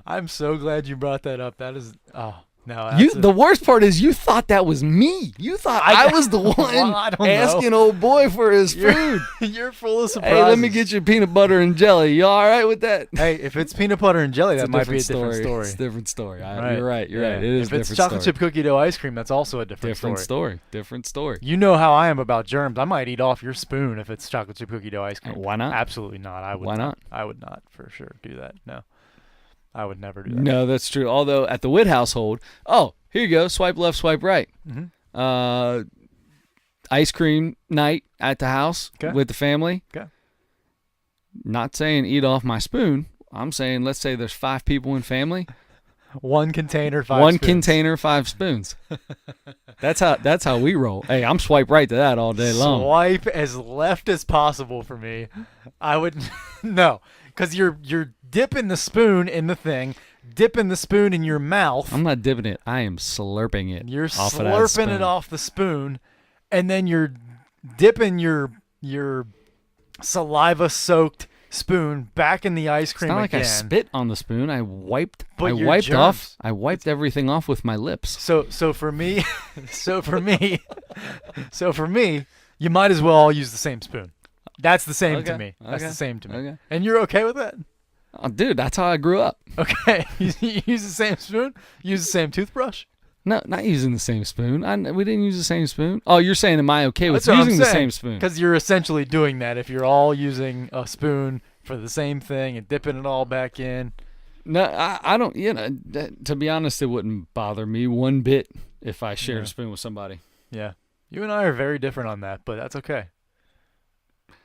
I'm so glad you brought that up. That is, no. The worst part is you thought that was me. You thought I was the one asking old boy for his food. You're full of surprises. Hey, let me get you peanut butter and jelly. You all right with that? Hey, if it's peanut butter and jelly, that might be a different story. It's a different story. Right. You're right. You're right. It is if it's different chocolate story. chip cookie dough ice cream, that's also a different story. Different story. You know how I am about germs. I might eat off your spoon if it's chocolate chip cookie dough ice cream. Why not? Absolutely not. Why not? I would not for sure do that. No. I would never do that. No, that's true. Although at the Witt household, here you go, swipe left, swipe right. Mm-hmm. Ice cream night at the house with the family. Okay. Not saying eat off my spoon. I'm saying let's say there's 5 people in family. One container, 5 One spoons. container, 5 spoons. That's how we roll. Hey, I'm swipe right to that all day long. Swipe as left as possible for me. I would no, because you're dipping the spoon in the thing, dipping the spoon in your mouth. I'm not dipping it. I am slurping it. You're off slurping it off the spoon, and then you're dipping your saliva-soaked spoon back in the ice cream again. It's not again. like I spit on the spoon. I wiped germs. off. I wiped everything off with my lips. So for me, you might as well all use the same spoon. That's the same to me. That's the same to me. Okay. And you're okay with that? Oh, dude, that's how I grew up. Okay. You use the same spoon? Use the same toothbrush? No, not using the same spoon. We didn't use the same spoon. Oh, you're saying am I okay with using the same spoon? Because you're essentially doing that if you're all using a spoon for the same thing and dipping it all back in. No, I don't. To be honest, it wouldn't bother me one bit if I shared a spoon with somebody. Yeah, you and I are very different on that, but that's okay.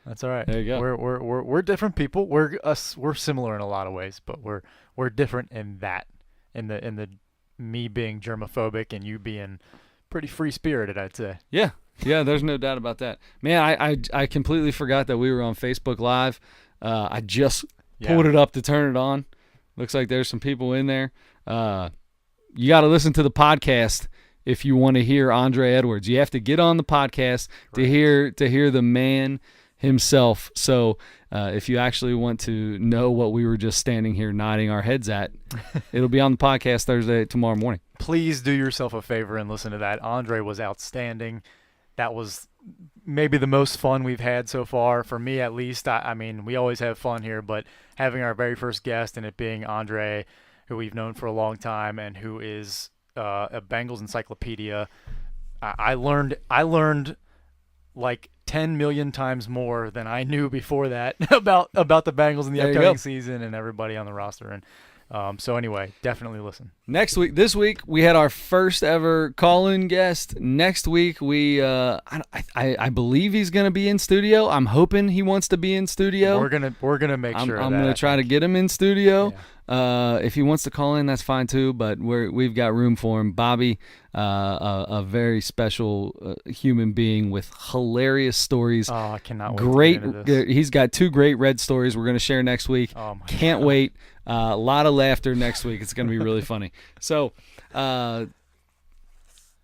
That's all right. There you go. We're different people. We're similar in a lot of ways, but we're different in that. In the me being germophobic and you being pretty free spirited, I'd say. Yeah. There's no doubt about that. Man, I completely forgot that we were on Facebook Live. I just pulled it up to turn it on. Looks like there's some people in there. You got to listen to the podcast if you want to hear Andre Edwards. You have to get on the podcast to hear the man himself. So if you actually want to know what we were just standing here nodding our heads at, it'll be on the podcast tomorrow morning. Please do yourself a favor and listen to that. Andre was outstanding. That was maybe the most fun we've had so far, for me at least. I mean, we always have fun here, but having our very first guest and it being Andre, who we've known for a long time and who is a Bengals encyclopedia, I learned like 10 million times more than I knew before that about the Bengals in the upcoming season and everybody on the roster. And so anyway, definitely listen. This week we had our first ever call-in guest. Next week I believe he's going to be in studio. I'm hoping he wants to be in studio. We're gonna make sure. I'm going to try to get him in studio. Yeah. If he wants to call in, that's fine too. But we've got room for him. Bobby, a very special human being with hilarious stories. Oh, I cannot wait. Great. To get into this. He's got 2 great Red stories we're going to share next week. Oh my Can't God. wait. A lot of laughter next week. It's going to be really funny. So,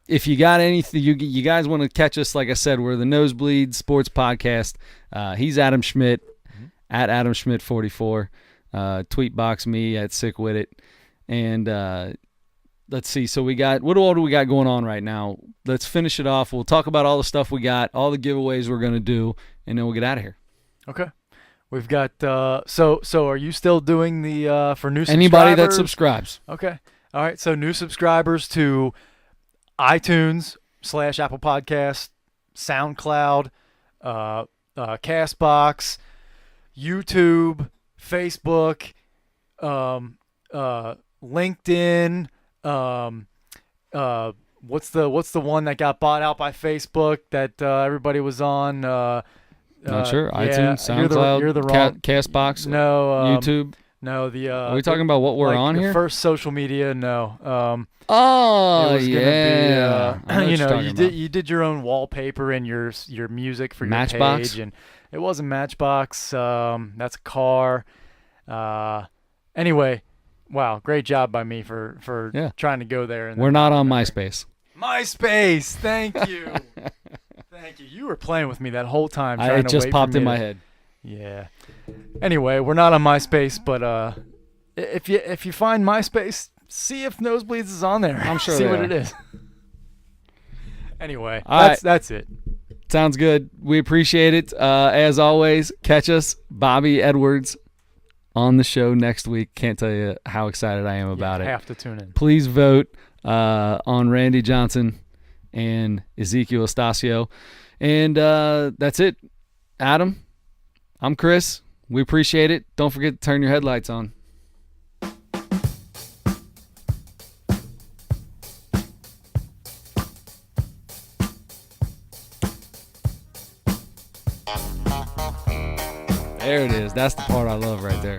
if you got anything, you guys want to catch us, like I said, we're the Nosebleed Sports Podcast. He's Adam Schmidt, at Adam Schmidt 44. Tweet box me at Sick With It. And let's see. So what all do we got going on right now? Let's finish it off. We'll talk about all the stuff we got, all the giveaways we're going to do, and then we'll get out of here. Okay. We've got so are you still doing the for new subscribers? Anybody that subscribes. Okay. All right. So new subscribers to iTunes Apple Podcast, SoundCloud, Castbox, YouTube, Facebook, LinkedIn. What's the one that got bought out by Facebook that everybody was on? Not sure. Yeah, iTunes, SoundCloud, you're the wrong. Castbox, No, YouTube. No, the Are we talking about what we're like on the here? First social media, no. Oh, it was yeah. Gonna be, you did your own wallpaper and your music for your Matchbox? page, and it wasn't Matchbox. That's a car. Anyway, wow, great job by me for trying to go there. We're not on MySpace. MySpace, thank you. Thank you. You were playing with me that whole time. It just popped in my head. Yeah. Anyway, we're not on MySpace, but if you find MySpace, see if Nosebleeds is on there. I'm sure. See what it is. Anyway, that's it. Sounds good. We appreciate it. As always, catch us, Bobby Edwards, on the show next week. Can't tell you how excited I am about it. Have to tune in. Please vote on Randy Johnson and Ezekiel Estacio. And that's it. Adam, I'm Chris. We appreciate it. Don't forget to turn your headlights on. There it is. That's the part I love right there.